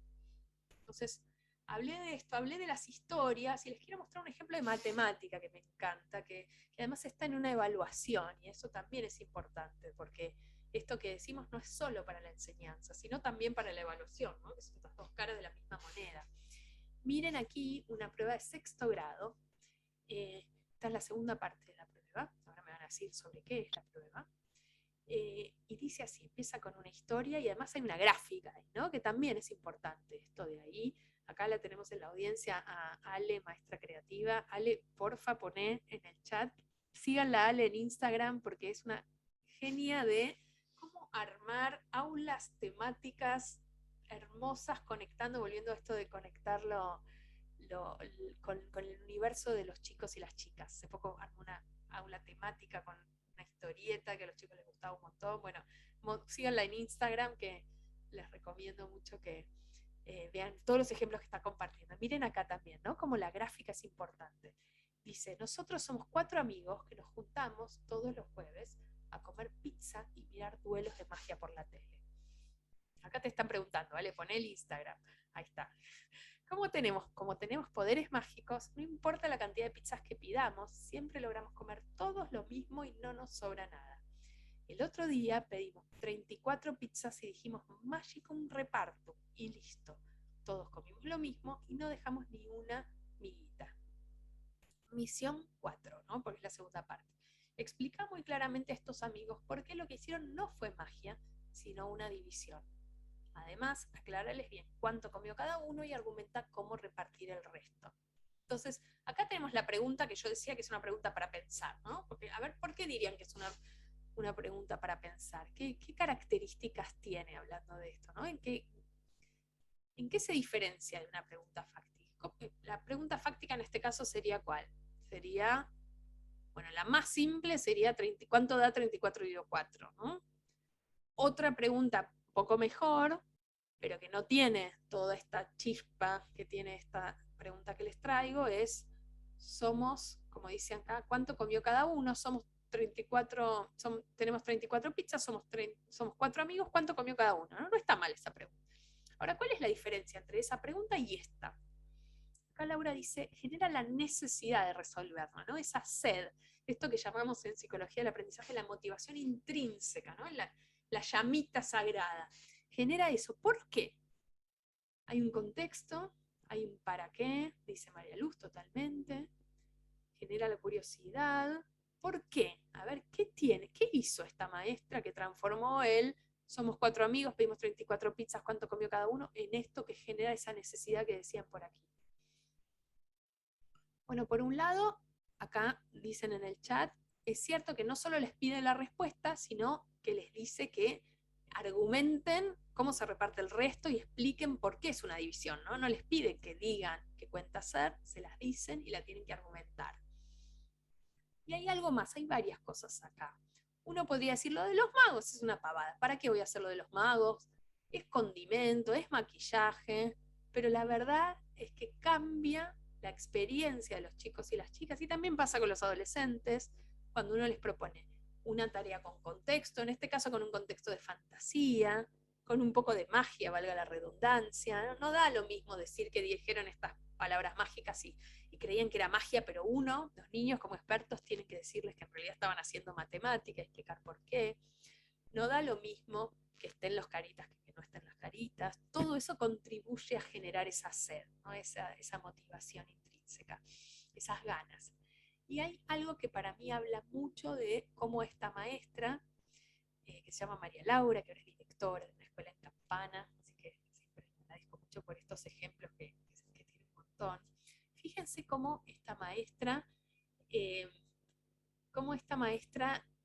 Entonces, hablé de esto, hablé de las historias y les quiero mostrar un ejemplo de matemática que me encanta, que además está en una evaluación y eso también es importante porque esto que decimos no es solo para la enseñanza, sino también para la evaluación, ¿no? Que son estas dos caras de la misma moneda. Miren aquí una prueba de 6º grado, esta es la segunda parte de la prueba, ahora me van a decir sobre qué es la prueba. Y dice así, empieza con una historia y además hay una gráfica, ¿no? Que también es importante esto de ahí. Acá la tenemos en la audiencia a Ale, maestra creativa. Ale, porfa, poné en el chat. Síganla a Ale en Instagram porque es una genia de cómo armar aulas temáticas hermosas, conectando, volviendo a esto de conectarlo con el universo de los chicos y las chicas. Hace poco armó una aula temática con una historieta que a los chicos les gustaba un montón. Bueno, síganla en Instagram que les recomiendo mucho que vean todos los ejemplos que está compartiendo. Miren acá también, ¿no? Como la gráfica es importante. dice, nosotros somos 4 amigos que nos juntamos todos los jueves a comer pizza y mirar duelos de magia por la tele. Acá te están preguntando, ¿vale? Poné el Instagram. Ahí está. Como tenemos poderes mágicos, no importa la cantidad de pizzas que pidamos, siempre logramos comer todos lo mismo y no nos sobra nada. El otro día pedimos 34 pizzas y dijimos mágico un reparto y listo. Todos comimos lo mismo y no dejamos ni una miguita. Misión 4, ¿no? Porque es la segunda parte. Explica muy claramente a estos amigos por qué lo que hicieron no fue magia, sino una división. Además, aclararles bien cuánto comió cada uno y argumenta cómo repartir el resto. Entonces, acá tenemos la pregunta que yo decía que es una pregunta para pensar, ¿no? Porque, a ver, ¿por qué dirían que es una pregunta para pensar? ¿Qué características tiene hablando de esto, ¿no? ¿En qué se diferencia de una pregunta fáctica? La pregunta fáctica en este caso sería ¿cuál? Sería, bueno, la más simple sería ¿cuánto da 34 dividido 4? ¿No? Otra pregunta un poco mejor, pero que no tiene toda esta chispa que tiene esta pregunta que les traigo, es, somos, como dicen acá, ¿cuánto comió cada uno? Somos 34, tenemos 34 pizzas, somos 4 amigos, ¿cuánto comió cada uno? ¿No? No está mal esa pregunta. Ahora, ¿cuál es la diferencia entre esa pregunta y esta? Acá Laura dice, genera la necesidad de resolverlo, ¿no? Esa sed, esto que llamamos en psicología del aprendizaje la motivación intrínseca, ¿no? La llamita sagrada. Genera eso. ¿Por qué? Hay un contexto, hay un para qué, dice María Luz totalmente. Genera la curiosidad. ¿Por qué? A ver, ¿qué tiene? ¿Qué hizo esta maestra que transformó somos 4 amigos, pedimos 34 pizzas, ¿cuánto comió cada uno? En esto que genera esa necesidad que decían por aquí. Bueno, por un lado, acá dicen en el chat, es cierto que no solo les pide la respuesta, sino que les dice que argumenten cómo se reparte el resto y expliquen por qué es una división, ¿no? No les pide que digan qué cuenta ser, se las dicen y la tienen que argumentar. Y hay algo más, hay varias cosas acá. Uno podría decir lo de los magos, es una pavada. ¿Para qué voy a hacer lo de los magos? Es condimento, es maquillaje, pero la verdad es que cambia la experiencia de los chicos y las chicas, y también pasa con los adolescentes, cuando uno les propone una tarea con contexto, en este caso con un contexto de fantasía, con un poco de magia, valga la redundancia. No da lo mismo decir que dijeron estas palabras mágicas y creían que era magia, pero los niños como expertos tienen que decirles que en realidad estaban haciendo matemática, explicar por qué. No da lo mismo que estén los caritas que no estén las caritas. Todo eso contribuye a generar esa sed, ¿no? esa motivación intrínseca, esas ganas. Y hay algo que para mí habla mucho de cómo esta maestra, que se llama María Laura, que ahora es directora de una escuela en Campana, así que siempre me agradezco mucho por estos ejemplos que tiene un montón. Fíjense cómo esta maestra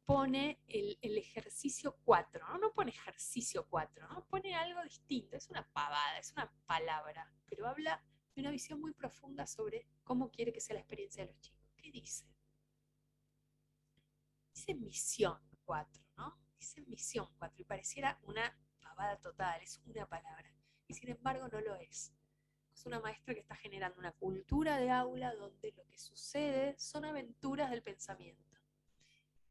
pone el ejercicio 4, ¿no? No pone ejercicio 4, ¿no? Pone algo distinto, es una pavada, es una palabra, pero habla de una visión muy profunda sobre cómo quiere que sea la experiencia de los chicos. ¿Qué dice? Dice misión 4, ¿no? Dice misión 4 y pareciera una pavada total, es una palabra, y sin embargo no lo es. Es una maestra que está generando una cultura de aula donde lo que sucede son aventuras del pensamiento.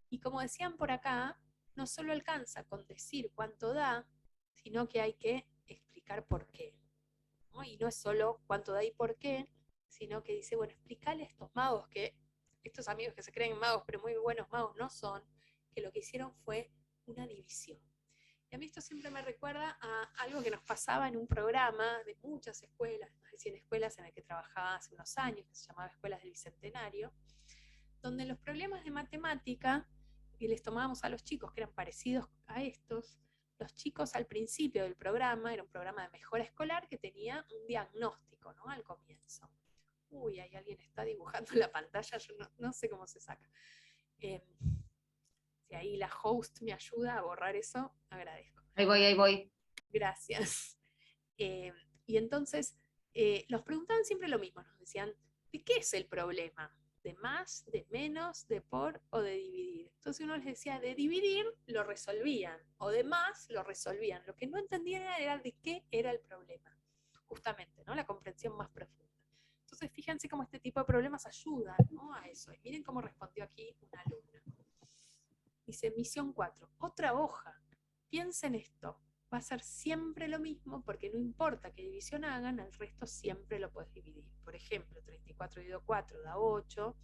Y como decían por acá, no solo alcanza con decir cuánto da, sino que hay que explicar por qué, ¿no? Y no es solo cuánto da y por qué, sino que dice, bueno, explícale a estos magos estos amigos que se creen magos, pero muy buenos magos no son, que lo que hicieron fue una división. Y a mí esto siempre me recuerda a algo que nos pasaba en un programa de muchas escuelas, más de 100 escuelas en el que trabajaba hace unos años, que se llamaba Escuelas del Bicentenario, donde los problemas de matemática, y les tomábamos a los chicos que eran parecidos a estos, los chicos al principio del programa, era un programa de mejora escolar que tenía un diagnóstico, ¿no? Al comienzo. Uy, ahí alguien está dibujando en la pantalla, yo no sé cómo se saca. Si ahí la host me ayuda a borrar eso, agradezco. Ahí voy. Gracias. Y entonces nos preguntaban siempre lo mismo, nos decían, ¿de qué es el problema? ¿De más, de menos, de por o de dividir? Entonces uno les decía, de dividir lo resolvían, o de más lo resolvían. Lo que no entendían era de qué era el problema, justamente, ¿no? La comprensión más profunda. Entonces fíjense cómo este tipo de problemas ayudan, ¿no?, a eso. Y miren cómo respondió aquí una alumna. Dice, misión 4, otra hoja. Piensen esto, va a ser siempre lo mismo porque no importa qué división hagan, el resto siempre lo puedes dividir. Por ejemplo, 34 dividido 4 da 8,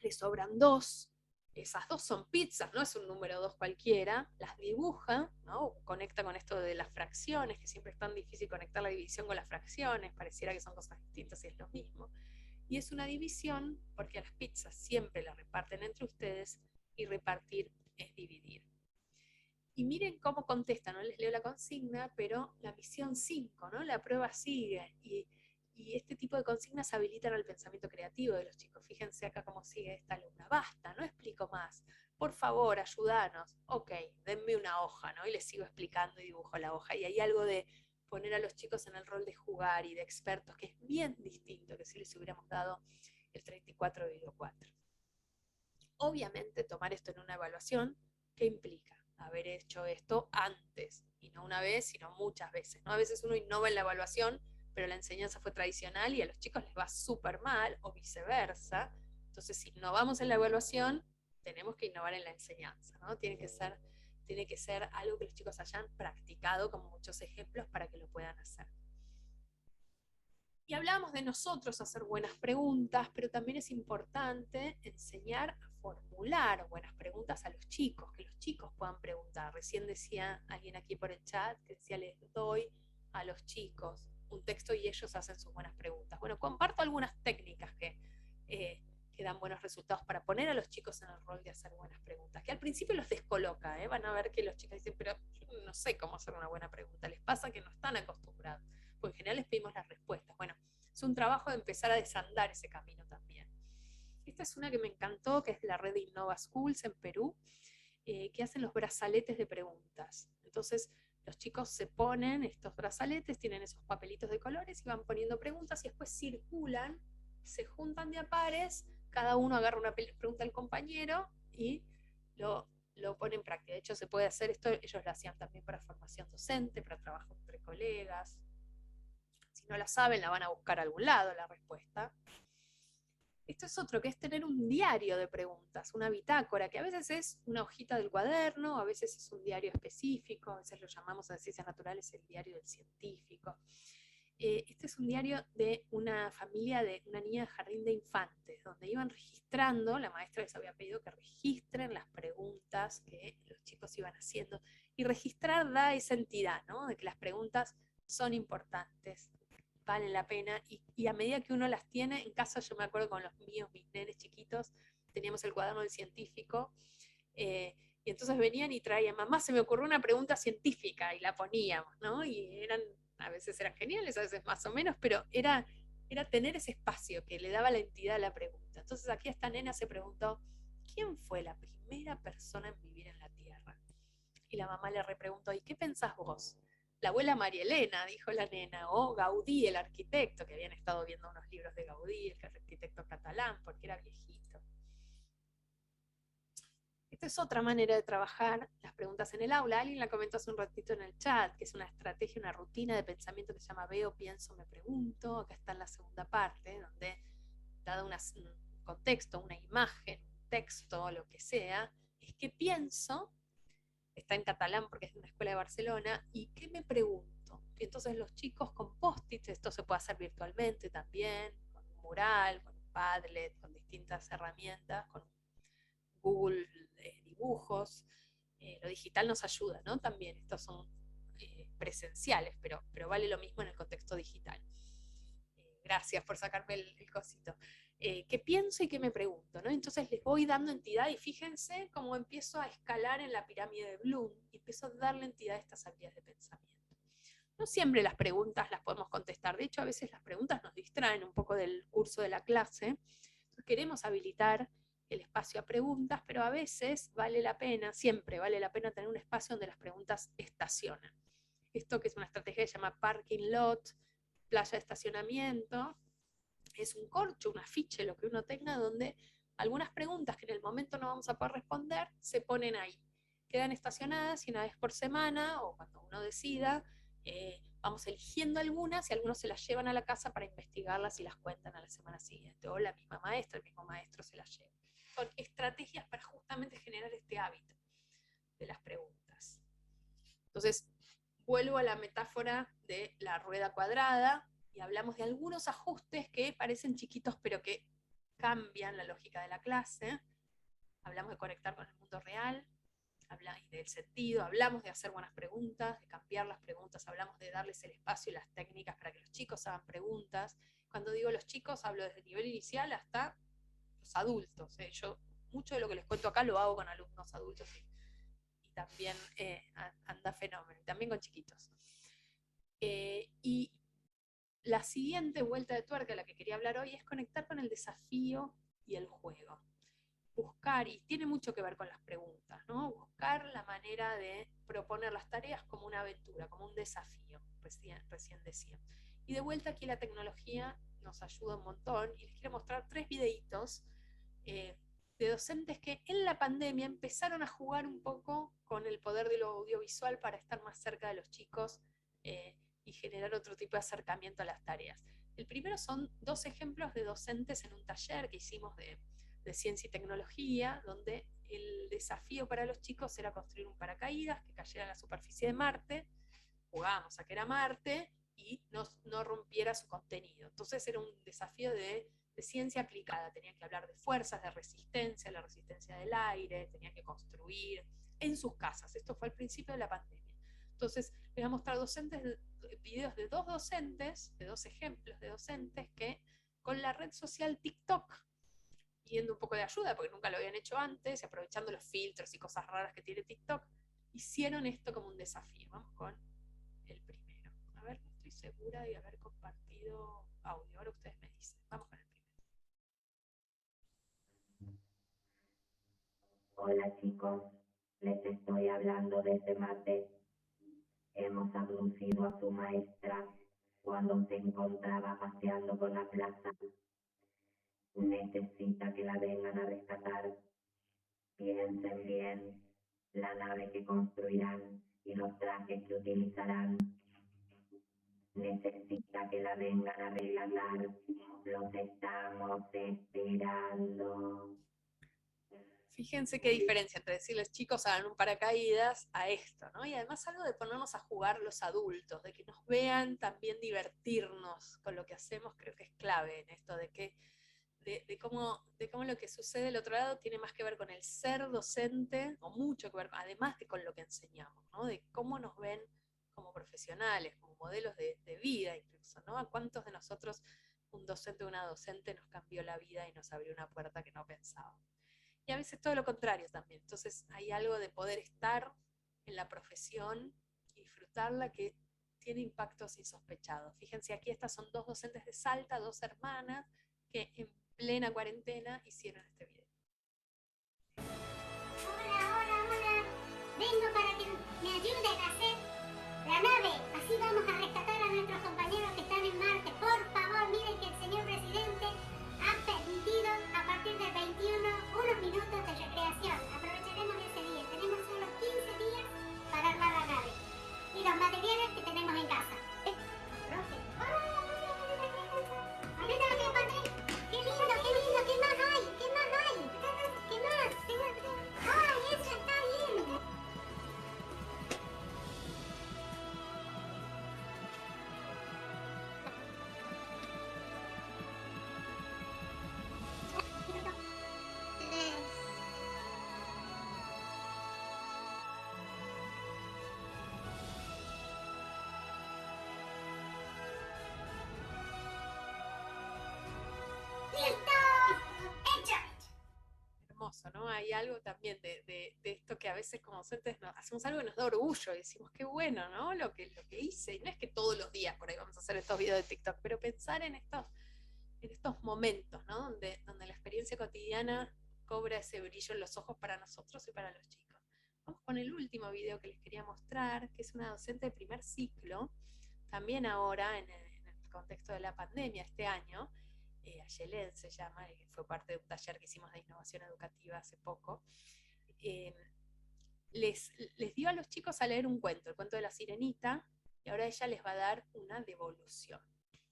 le sobran 2. Esas 2 son pizzas, no es un número 2 cualquiera, las dibuja, ¿no? Conecta con esto de las fracciones, que siempre es tan difícil conectar la división con las fracciones, pareciera que son cosas distintas y es lo mismo. Y es una división porque a las pizzas siempre las reparten entre ustedes y repartir es dividir. Y miren cómo contesta, no les leo la consigna, pero la misión 5, ¿no? La prueba sigue. Y este tipo de consignas habilitan al pensamiento creativo de los chicos. Fíjense acá cómo sigue esta alumna. Basta, no explico más. Por favor, ayúdanos. Ok, denme una hoja, ¿no? Y les sigo explicando y dibujo la hoja. Y hay algo de poner a los chicos en el rol de jugar y de expertos, que es bien distinto que si les hubiéramos dado el 34 dividido 4. Obviamente, tomar esto en una evaluación, ¿qué implica? Haber hecho esto antes, y no una vez, sino muchas veces, ¿no? A veces uno innova en la evaluación, pero la enseñanza fue tradicional y a los chicos les va súper mal, o viceversa. Entonces, si innovamos en la evaluación, tenemos que innovar en la enseñanza, ¿no? Tiene que ser algo que los chicos hayan practicado, con muchos ejemplos para que lo puedan hacer. Y hablábamos de nosotros hacer buenas preguntas, pero también es importante enseñar a formular buenas preguntas a los chicos, que los chicos puedan preguntar. Recién decía alguien aquí por el chat que decía, les doy a los chicos un texto y ellos hacen sus buenas preguntas. Bueno, comparto algunas técnicas que dan buenos resultados para poner a los chicos en el rol de hacer buenas preguntas, que al principio los descoloca, van a ver que los chicos dicen, pero yo no sé cómo hacer una buena pregunta, les pasa que no están acostumbrados, porque en general les pedimos las respuestas. Bueno, es un trabajo de empezar a desandar ese camino también. Esta es una que me encantó, que es de la red de Innova Schools en Perú, que hacen los brazaletes de preguntas. Entonces, los chicos se ponen estos brazaletes, tienen esos papelitos de colores y van poniendo preguntas y después circulan, se juntan de a pares, cada uno agarra una pregunta al compañero y lo pone en práctica. De hecho, se puede hacer esto, ellos lo hacían también para formación docente, para trabajo entre colegas. Si no la saben, la van a buscar a algún lado la respuesta. Esto es otro, que es tener un diario de preguntas, una bitácora, que a veces es una hojita del cuaderno, a veces es un diario específico, a veces lo llamamos en ciencias naturales el diario del científico. Este es un diario de una familia de una niña de jardín de infantes, donde iban registrando, la maestra les había pedido que registren las preguntas que los chicos iban haciendo, y registrar da esa entidad, ¿no?, de que las preguntas son importantes, valen la pena, y a medida que uno las tiene, en casa yo me acuerdo con los míos, mis nenes chiquitos, teníamos el cuaderno del científico, y entonces venían y traían, mamá, se me ocurrió una pregunta científica, y la poníamos, ¿no? Y a veces eran geniales, a veces más o menos, pero era tener ese espacio que le daba la entidad a la pregunta. Entonces aquí esta nena se preguntó, ¿quién fue la primera persona en vivir en la Tierra? Y la mamá le repreguntó, ¿y qué pensás vos? La abuela María Elena, dijo la nena, o Gaudí, el arquitecto, que habían estado viendo unos libros de Gaudí, el arquitecto catalán, porque era viejito. Esta es otra manera de trabajar las preguntas en el aula. Alguien la comentó hace un ratito en el chat, que es una estrategia, una rutina de pensamiento que se llama veo, pienso, me pregunto. Acá está en la segunda parte, donde dado un contexto, una imagen, un texto, lo que sea, es que pienso, está en catalán porque es de una escuela de Barcelona, y ¿qué me pregunto? Y entonces los chicos con post-its, esto se puede hacer virtualmente también, con un mural, con un Padlet, con distintas herramientas, con Google dibujos, lo digital nos ayuda, ¿no? También estos son presenciales, pero vale lo mismo en el contexto digital. Gracias por sacarme el cosito. ¿Qué pienso y qué me pregunto, ¿no? Entonces les voy dando entidad y fíjense cómo empiezo a escalar en la pirámide de Bloom y empiezo a darle entidad a estas habilidades de pensamiento. No siempre las preguntas las podemos contestar, de hecho a veces las preguntas nos distraen un poco del curso de la clase, entonces queremos habilitar el espacio a preguntas, pero a veces vale la pena, siempre vale la pena tener un espacio donde las preguntas estacionan. Esto que es una estrategia que se llama parking lot, playa de estacionamiento, es un corcho, un afiche, lo que uno tenga, donde algunas preguntas que en el momento no vamos a poder responder, se ponen ahí. Quedan estacionadas y una vez por semana, o cuando uno decida, vamos eligiendo algunas y algunos se las llevan a la casa para investigarlas y las cuentan a la semana siguiente. O la misma maestra, el mismo maestro se las lleva. Son estrategias para justamente generar este hábito de las preguntas. Entonces, vuelvo a la metáfora de la rueda cuadrada y hablamos de algunos ajustes que parecen chiquitos pero que cambian la lógica de la clase. Hablamos de conectar con el mundo real, y del sentido, hablamos de hacer buenas preguntas, de cambiar las preguntas, hablamos de darles el espacio y las técnicas para que los chicos hagan preguntas. Cuando digo los chicos, hablo desde el nivel inicial hasta los adultos. Yo mucho de lo que les cuento acá lo hago con alumnos adultos y también anda fenómeno, y también con chiquitos. Y la siguiente vuelta de tuerca, la que quería hablar hoy, es conectar con el desafío y el juego. Buscar, y tiene mucho que ver con las preguntas, ¿no? Buscar la manera de proponer las tareas como una aventura, como un desafío, recién decía. Y de vuelta aquí la tecnología nos ayuda un montón, y les quiero mostrar 3 videitos de docentes que en la pandemia empezaron a jugar un poco con el poder de lo audiovisual para estar más cerca de los chicos y generar otro tipo de acercamiento a las tareas. El primero son 2 ejemplos de docentes en un taller que hicimos de ciencia y tecnología, donde el desafío para los chicos era construir un paracaídas que cayera a la superficie de Marte, jugábamos a que era Marte y no rompiera su contenido. Entonces era un desafío de ciencia aplicada, tenía que hablar de fuerzas, de resistencia, la resistencia del aire, tenía que construir en sus casas. Esto fue al principio de la pandemia. Entonces les voy a mostrar videos de 2 docentes, de 2 ejemplos de docentes que con la red social TikTok, pidiendo un poco de ayuda, porque nunca lo habían hecho antes, y aprovechando los filtros y cosas raras que tiene TikTok, hicieron esto como un desafío. Vamos con el primero. A ver, no estoy segura de haber compartido audio. Ahora ustedes me dicen. Vamos con el primero. Hola chicos, les estoy hablando desde Marte. Hemos abducido a su maestra cuando se encontraba paseando por la plaza. Necesita que la vengan a rescatar. Piensen bien la nave que construirán y los trajes que utilizarán. Necesita que la vengan a rescatar. Los estamos esperando. Fíjense qué diferencia entre decirles chicos hagan un paracaídas a esto, ¿no? Y además algo de ponernos a jugar los adultos, de que nos vean también divertirnos con lo que hacemos, creo que es clave en esto de cómo lo que sucede del otro lado tiene más que ver con el ser docente, o mucho que ver, además que con lo que enseñamos, ¿no? De cómo nos ven como profesionales, como modelos de vida incluso, ¿no? A cuántos de nosotros un docente o una docente nos cambió la vida y nos abrió una puerta que no pensábamos. Y a veces todo lo contrario también. Entonces hay algo de poder estar en la profesión y disfrutarla que tiene impactos insospechados. Fíjense, aquí estas son 2 docentes de Salta, 2 hermanas, que en plena cuarentena hicieron este video. Hola. Vengo para que me ayuden a hacer la nave. Así vamos a rescatar a nuestros compañeros que están en Marte. Por favor, miren que el señor presidente ha permitido a partir del 21 unos minutos de recreación. Aprovecharemos ese día. Tenemos solo 15 días para armar la nave. Y los materiales que tenemos en casa. Profe. Hola. Ahorita me encontré. Qué lindo. ¿Qué más hay? ¿Qué más? ¡Ay, eso está bien! Hermoso, ¿no? Hay algo también de esto que a veces como docentes hacemos algo que nos da orgullo y decimos, qué bueno, ¿no? Lo que hice. Y no es que todos los días por ahí vamos a hacer estos videos de TikTok, pero pensar en estos momentos, ¿no? Donde la experiencia cotidiana cobra ese brillo en los ojos para nosotros y para los chicos. Vamos con el último video que les quería mostrar, que es una docente de primer ciclo, también ahora en el contexto de la pandemia este año, Ayelen se llama, que fue parte de un taller que hicimos de innovación educativa hace poco, les dio a los chicos a leer un cuento, el cuento de la sirenita, Y ahora ella les va a dar una devolución,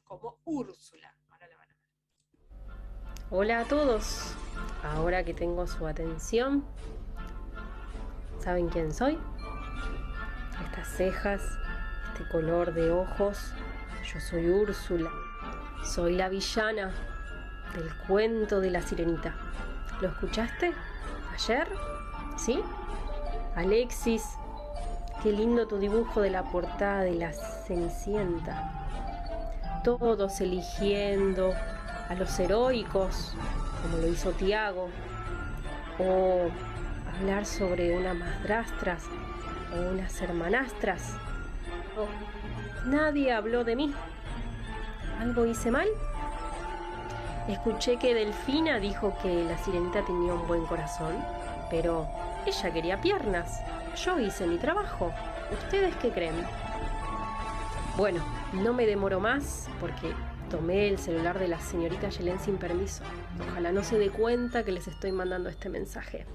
como Úrsula. Ahora la van a ver. Hola a todos. Ahora que tengo su atención, ¿saben quién soy? Estas cejas, este color de ojos. Yo soy Úrsula. Soy la villana del cuento de la sirenita. ¿Lo escuchaste ayer? ¿Sí? Alexis, qué lindo tu dibujo de la portada de la Cenicienta. Todos eligiendo a los heroicos, como lo hizo Tiago, o hablar sobre unas madrastras o unas hermanastras. Oh, nadie habló de mí. ¿Algo hice mal? Escuché que Delfina dijo que la sirenita tenía un buen corazón, pero ella quería piernas. Yo hice mi trabajo. ¿Ustedes qué creen? Bueno, no me demoro más porque tomé el celular de la señorita Yelén sin permiso. Ojalá no se dé cuenta que les estoy mandando este mensaje.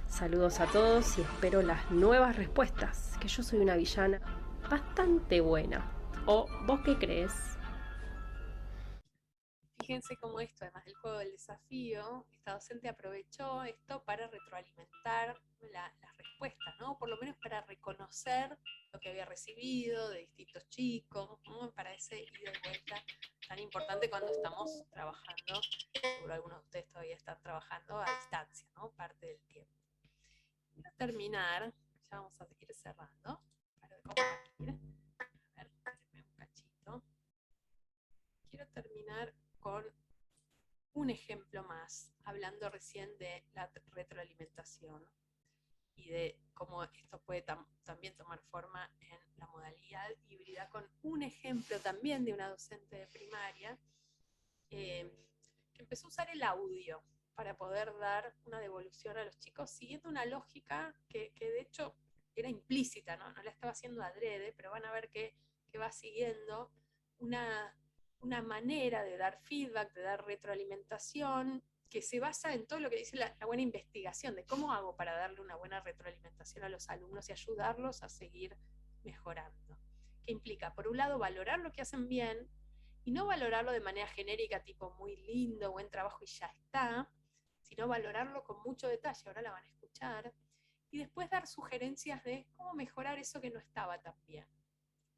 Saludos a todos y espero las nuevas respuestas, que yo soy una villana bastante buena. ¿O vos qué crees? Fíjense cómo esto, además del juego del desafío, esta docente aprovechó esto para retroalimentar las respuestas, ¿no? Por lo menos para reconocer lo que había recibido de distintos chicos, ¿no? Para ese ida y vuelta tan importante cuando estamos trabajando. Seguro algunos de ustedes todavía están trabajando a distancia, ¿no? Parte del tiempo. Para terminar, ya vamos a seguir cerrando. Para compartir. A ver, espérenme un cachito. Quiero terminar con un ejemplo más, hablando recién de la retroalimentación y de cómo esto puede también tomar forma en la modalidad híbrida, con un ejemplo también de una docente de primaria que empezó a usar el audio para poder dar una devolución a los chicos, siguiendo una lógica que de hecho era implícita, ¿no? No la estaba haciendo adrede, pero van a ver que va siguiendo una manera de dar feedback, de dar retroalimentación, que se basa en todo lo que dice la buena investigación, de cómo hago para darle una buena retroalimentación a los alumnos y ayudarlos a seguir mejorando. ¿Qué implica? Por un lado, valorar lo que hacen bien, y no valorarlo de manera genérica, tipo muy lindo, buen trabajo y ya está, sino valorarlo con mucho detalle, ahora la van a escuchar, y después dar sugerencias de cómo mejorar eso que no estaba tan bien.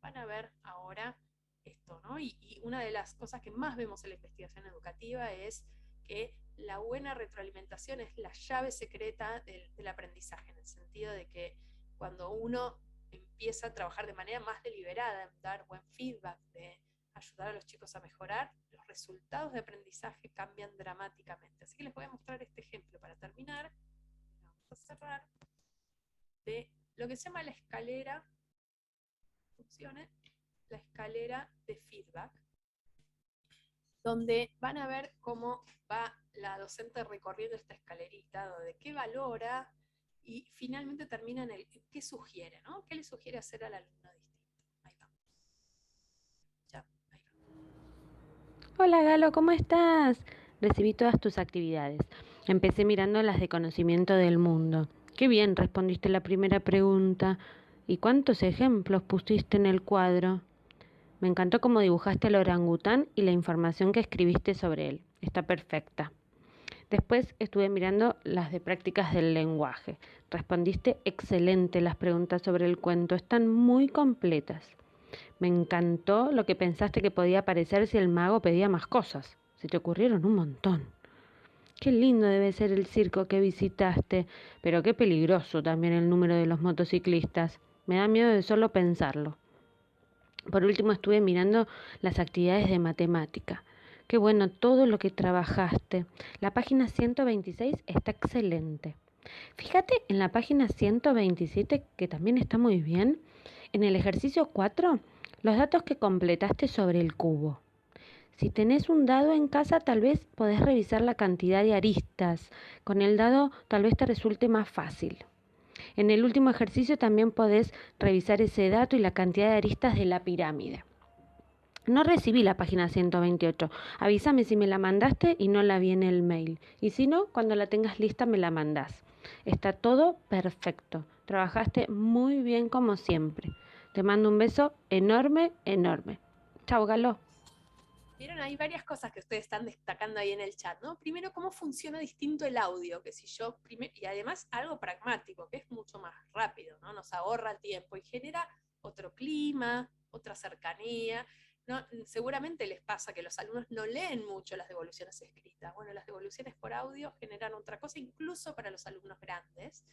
Van a ver ahora esto, ¿no? Y una de las cosas que más vemos en la investigación educativa es que la buena retroalimentación es la llave secreta del aprendizaje, en el sentido de que cuando uno empieza a trabajar de manera más deliberada en dar buen feedback, de ayudar a los chicos a mejorar, los resultados de aprendizaje cambian dramáticamente. Así que les voy a mostrar este ejemplo para terminar. Vamos a cerrar. De lo que se llama la escalera, funcione, la escalera de feedback, donde van a ver cómo va la docente recorriendo esta escalerita, de qué valora y finalmente termina en el qué sugiere, ¿no? ¿Qué le sugiere hacer al alumno distinto? Ahí vamos. Ya, ahí vamos. Hola Galo, ¿cómo estás? Recibí todas tus actividades. Empecé mirando las de conocimiento del mundo. Qué bien respondiste la primera pregunta. ¿Y cuántos ejemplos pusiste en el cuadro? Me encantó cómo dibujaste al orangután y la información que escribiste sobre él. Está perfecta. Después estuve mirando las de prácticas del lenguaje. Respondiste excelente las preguntas sobre el cuento. Están muy completas. Me encantó lo que pensaste que podía parecer si el mago pedía más cosas. Se te ocurrieron un montón. Qué lindo debe ser el circo que visitaste, pero qué peligroso también el número de los motociclistas. Me da miedo de solo pensarlo. Por último estuve mirando las actividades de matemática. Qué bueno todo lo que trabajaste. La página 126 está excelente. Fíjate en la página 127, que también está muy bien. En el ejercicio 4, los datos que completaste sobre el cubo. Si tenés un dado en casa, tal vez podés revisar la cantidad de aristas. Con el dado tal vez te resulte más fácil. En el último ejercicio también podés revisar ese dato y la cantidad de aristas de la pirámide. No recibí la página 128. Avísame si me la mandaste y no la vi en el mail. Y si no, cuando la tengas lista me la mandás. Está todo perfecto. Trabajaste muy bien como siempre. Te mando un beso enorme, enorme. Chau, Galo. Vieron, hay varias cosas que ustedes están destacando ahí en el chat, ¿no? Primero, cómo funciona distinto el audio, que si yo, y además algo pragmático, que es mucho más rápido, ¿no? Nos ahorra tiempo y genera otro clima, otra cercanía, ¿no? Seguramente les pasa que los alumnos no leen mucho las devoluciones escritas. Bueno, las devoluciones por audio generan otra cosa, incluso para los alumnos grandes.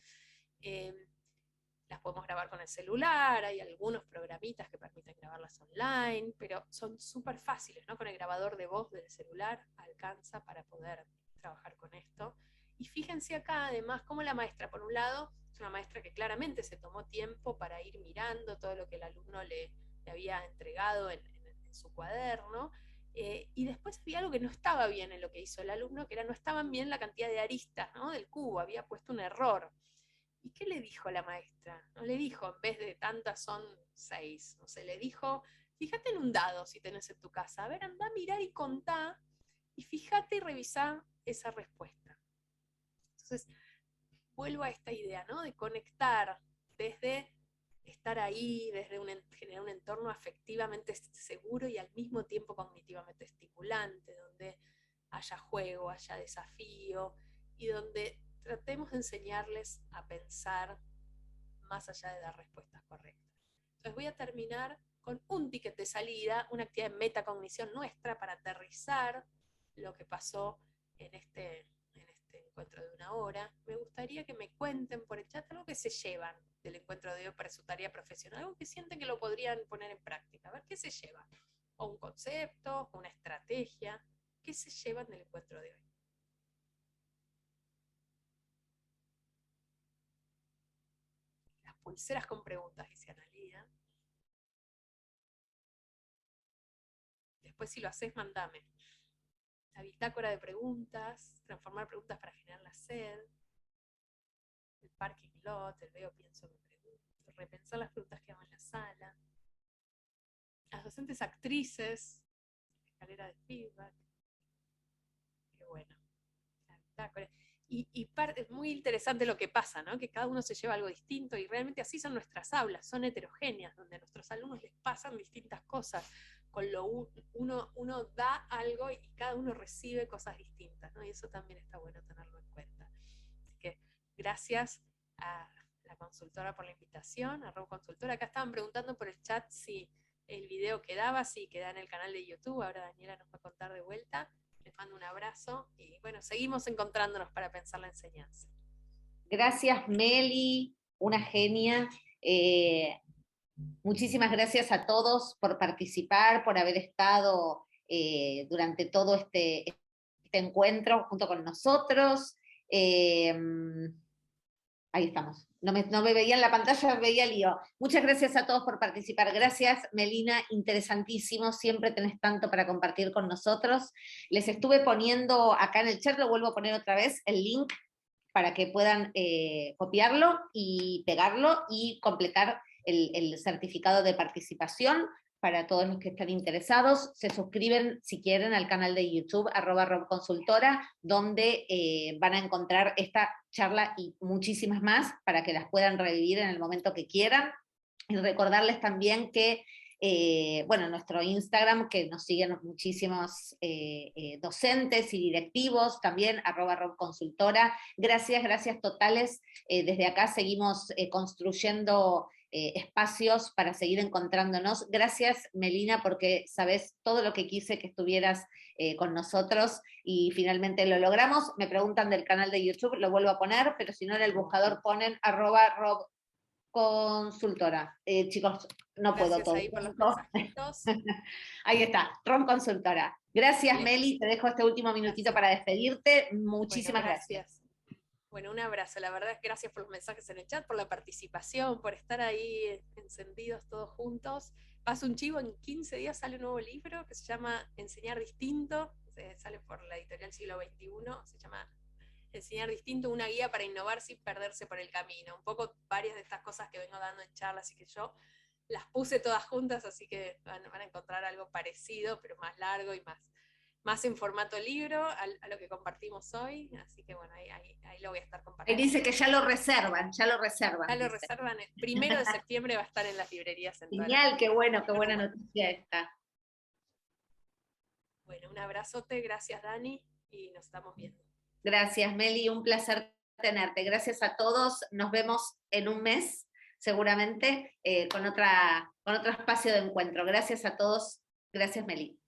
Las podemos grabar con el celular, hay algunos programitas que permiten grabarlas online, pero son súper fáciles, ¿no? Con el grabador de voz del celular alcanza para poder trabajar con esto. Y fíjense acá, además, cómo la maestra, por un lado, es una maestra que claramente se tomó tiempo para ir mirando todo lo que el alumno le había entregado en su cuaderno, y después había algo que no estaba bien en lo que hizo el alumno, que era no estaban bien la cantidad de aristas, ¿no? Del cubo, había puesto un error. ¿Y qué le dijo la maestra? No le dijo, en vez de tantas son 6, no sé, le dijo, fíjate en un dado si tenés en tu casa, a ver, anda a mirar y contá, y fíjate y revisá esa respuesta. Entonces, vuelvo a esta idea, ¿no? De conectar desde estar ahí, desde generar un entorno afectivamente seguro y al mismo tiempo cognitivamente estimulante, donde haya juego, haya desafío, y donde tratemos de enseñarles a pensar más allá de dar respuestas correctas. Entonces voy a terminar con un ticket de salida, una actividad de metacognición nuestra para aterrizar lo que pasó en este encuentro de 1 hora. Me gustaría que me cuenten por el chat algo que se llevan del encuentro de hoy para su tarea profesional, algo que sienten que lo podrían poner en práctica. A ver qué se llevan. O un concepto, una estrategia. ¿Qué se llevan del encuentro de hoy? Las pulseras con preguntas, dice Analía. Después si lo haces, mandame. La bitácora de preguntas, transformar preguntas para generar la sed, el parking lot, el veo, pienso, me pregunto, repensar las preguntas que hago en la sala, las docentes actrices, escalera de feedback, qué bueno, la bitácora. Y es muy interesante lo que pasa, ¿no? Que cada uno se lleva algo distinto y realmente así son nuestras aulas, son heterogéneas, donde a nuestros alumnos les pasan distintas cosas, con lo uno da algo y cada uno recibe cosas distintas, ¿no? Y eso también está bueno tenerlo en cuenta. Así que gracias a la consultora por la invitación, a Rob Consultora. Acá estaban preguntando por el chat si el video quedaba, sí, queda en el canal de YouTube, ahora Daniela nos va a contar de vuelta. Les mando un abrazo y bueno, seguimos encontrándonos para pensar la enseñanza. Gracias, Meli, una genia. Muchísimas gracias a todos por participar, por haber estado durante todo este encuentro junto con nosotros. Ahí estamos. No me veía en la pantalla, veía lío. Muchas gracias a todos por participar. Gracias, Melina, interesantísimo. Siempre tenés tanto para compartir con nosotros. Les estuve poniendo acá en el chat, lo vuelvo a poner otra vez, el link para que puedan copiarlo y pegarlo y completar el certificado de participación para todos los que están interesados. Se suscriben, si quieren, al canal de YouTube, @robconsultora, donde van a encontrar esta charla y muchísimas más para que las puedan revivir en el momento que quieran. Y recordarles también que nuestro Instagram, que nos siguen muchísimos docentes y directivos, también @robconsultora. Gracias totales. Desde acá seguimos construyendo espacios para seguir encontrándonos. Gracias, Melina, porque sabes todo lo que quise que estuvieras con nosotros y finalmente lo logramos. Me preguntan del canal de YouTube, lo vuelvo a poner, pero si no en el buscador ponen @robconsultora. Chicos, no puedo todo. Ahí por los mensajitos. Ahí está, Rom Consultora. Gracias, Bien. Meli, te dejo este último minutito para despedirte. Muchísimas gracias. Bueno, un abrazo. La verdad es gracias por los mensajes en el chat, por la participación, por estar ahí encendidos todos juntos. Paso un chivo, en 15 días sale un nuevo libro que se llama Enseñar Distinto, sale por la editorial Siglo XXI, se llama Enseñar Distinto, una guía para innovar sin perderse por el camino. Un poco varias de estas cosas que vengo dando en charlas, así que yo las puse todas juntas, así que van a encontrar algo parecido, pero más largo y más más en formato libro a lo que compartimos hoy, así que bueno, ahí lo voy a estar Él compartiendo. dice que ya lo reservan, ya lo reservan. Ya lo dice. reservan, el 1 de septiembre va a estar en las librerías en toda la Genial, qué bueno, qué Pero buena bueno. noticia esta. Bueno, un abrazote, gracias Dani, y nos estamos viendo. Gracias, Meli, un placer tenerte. Gracias a todos, nos vemos en un mes, seguramente, con otro espacio de encuentro. Gracias a todos, gracias, Meli.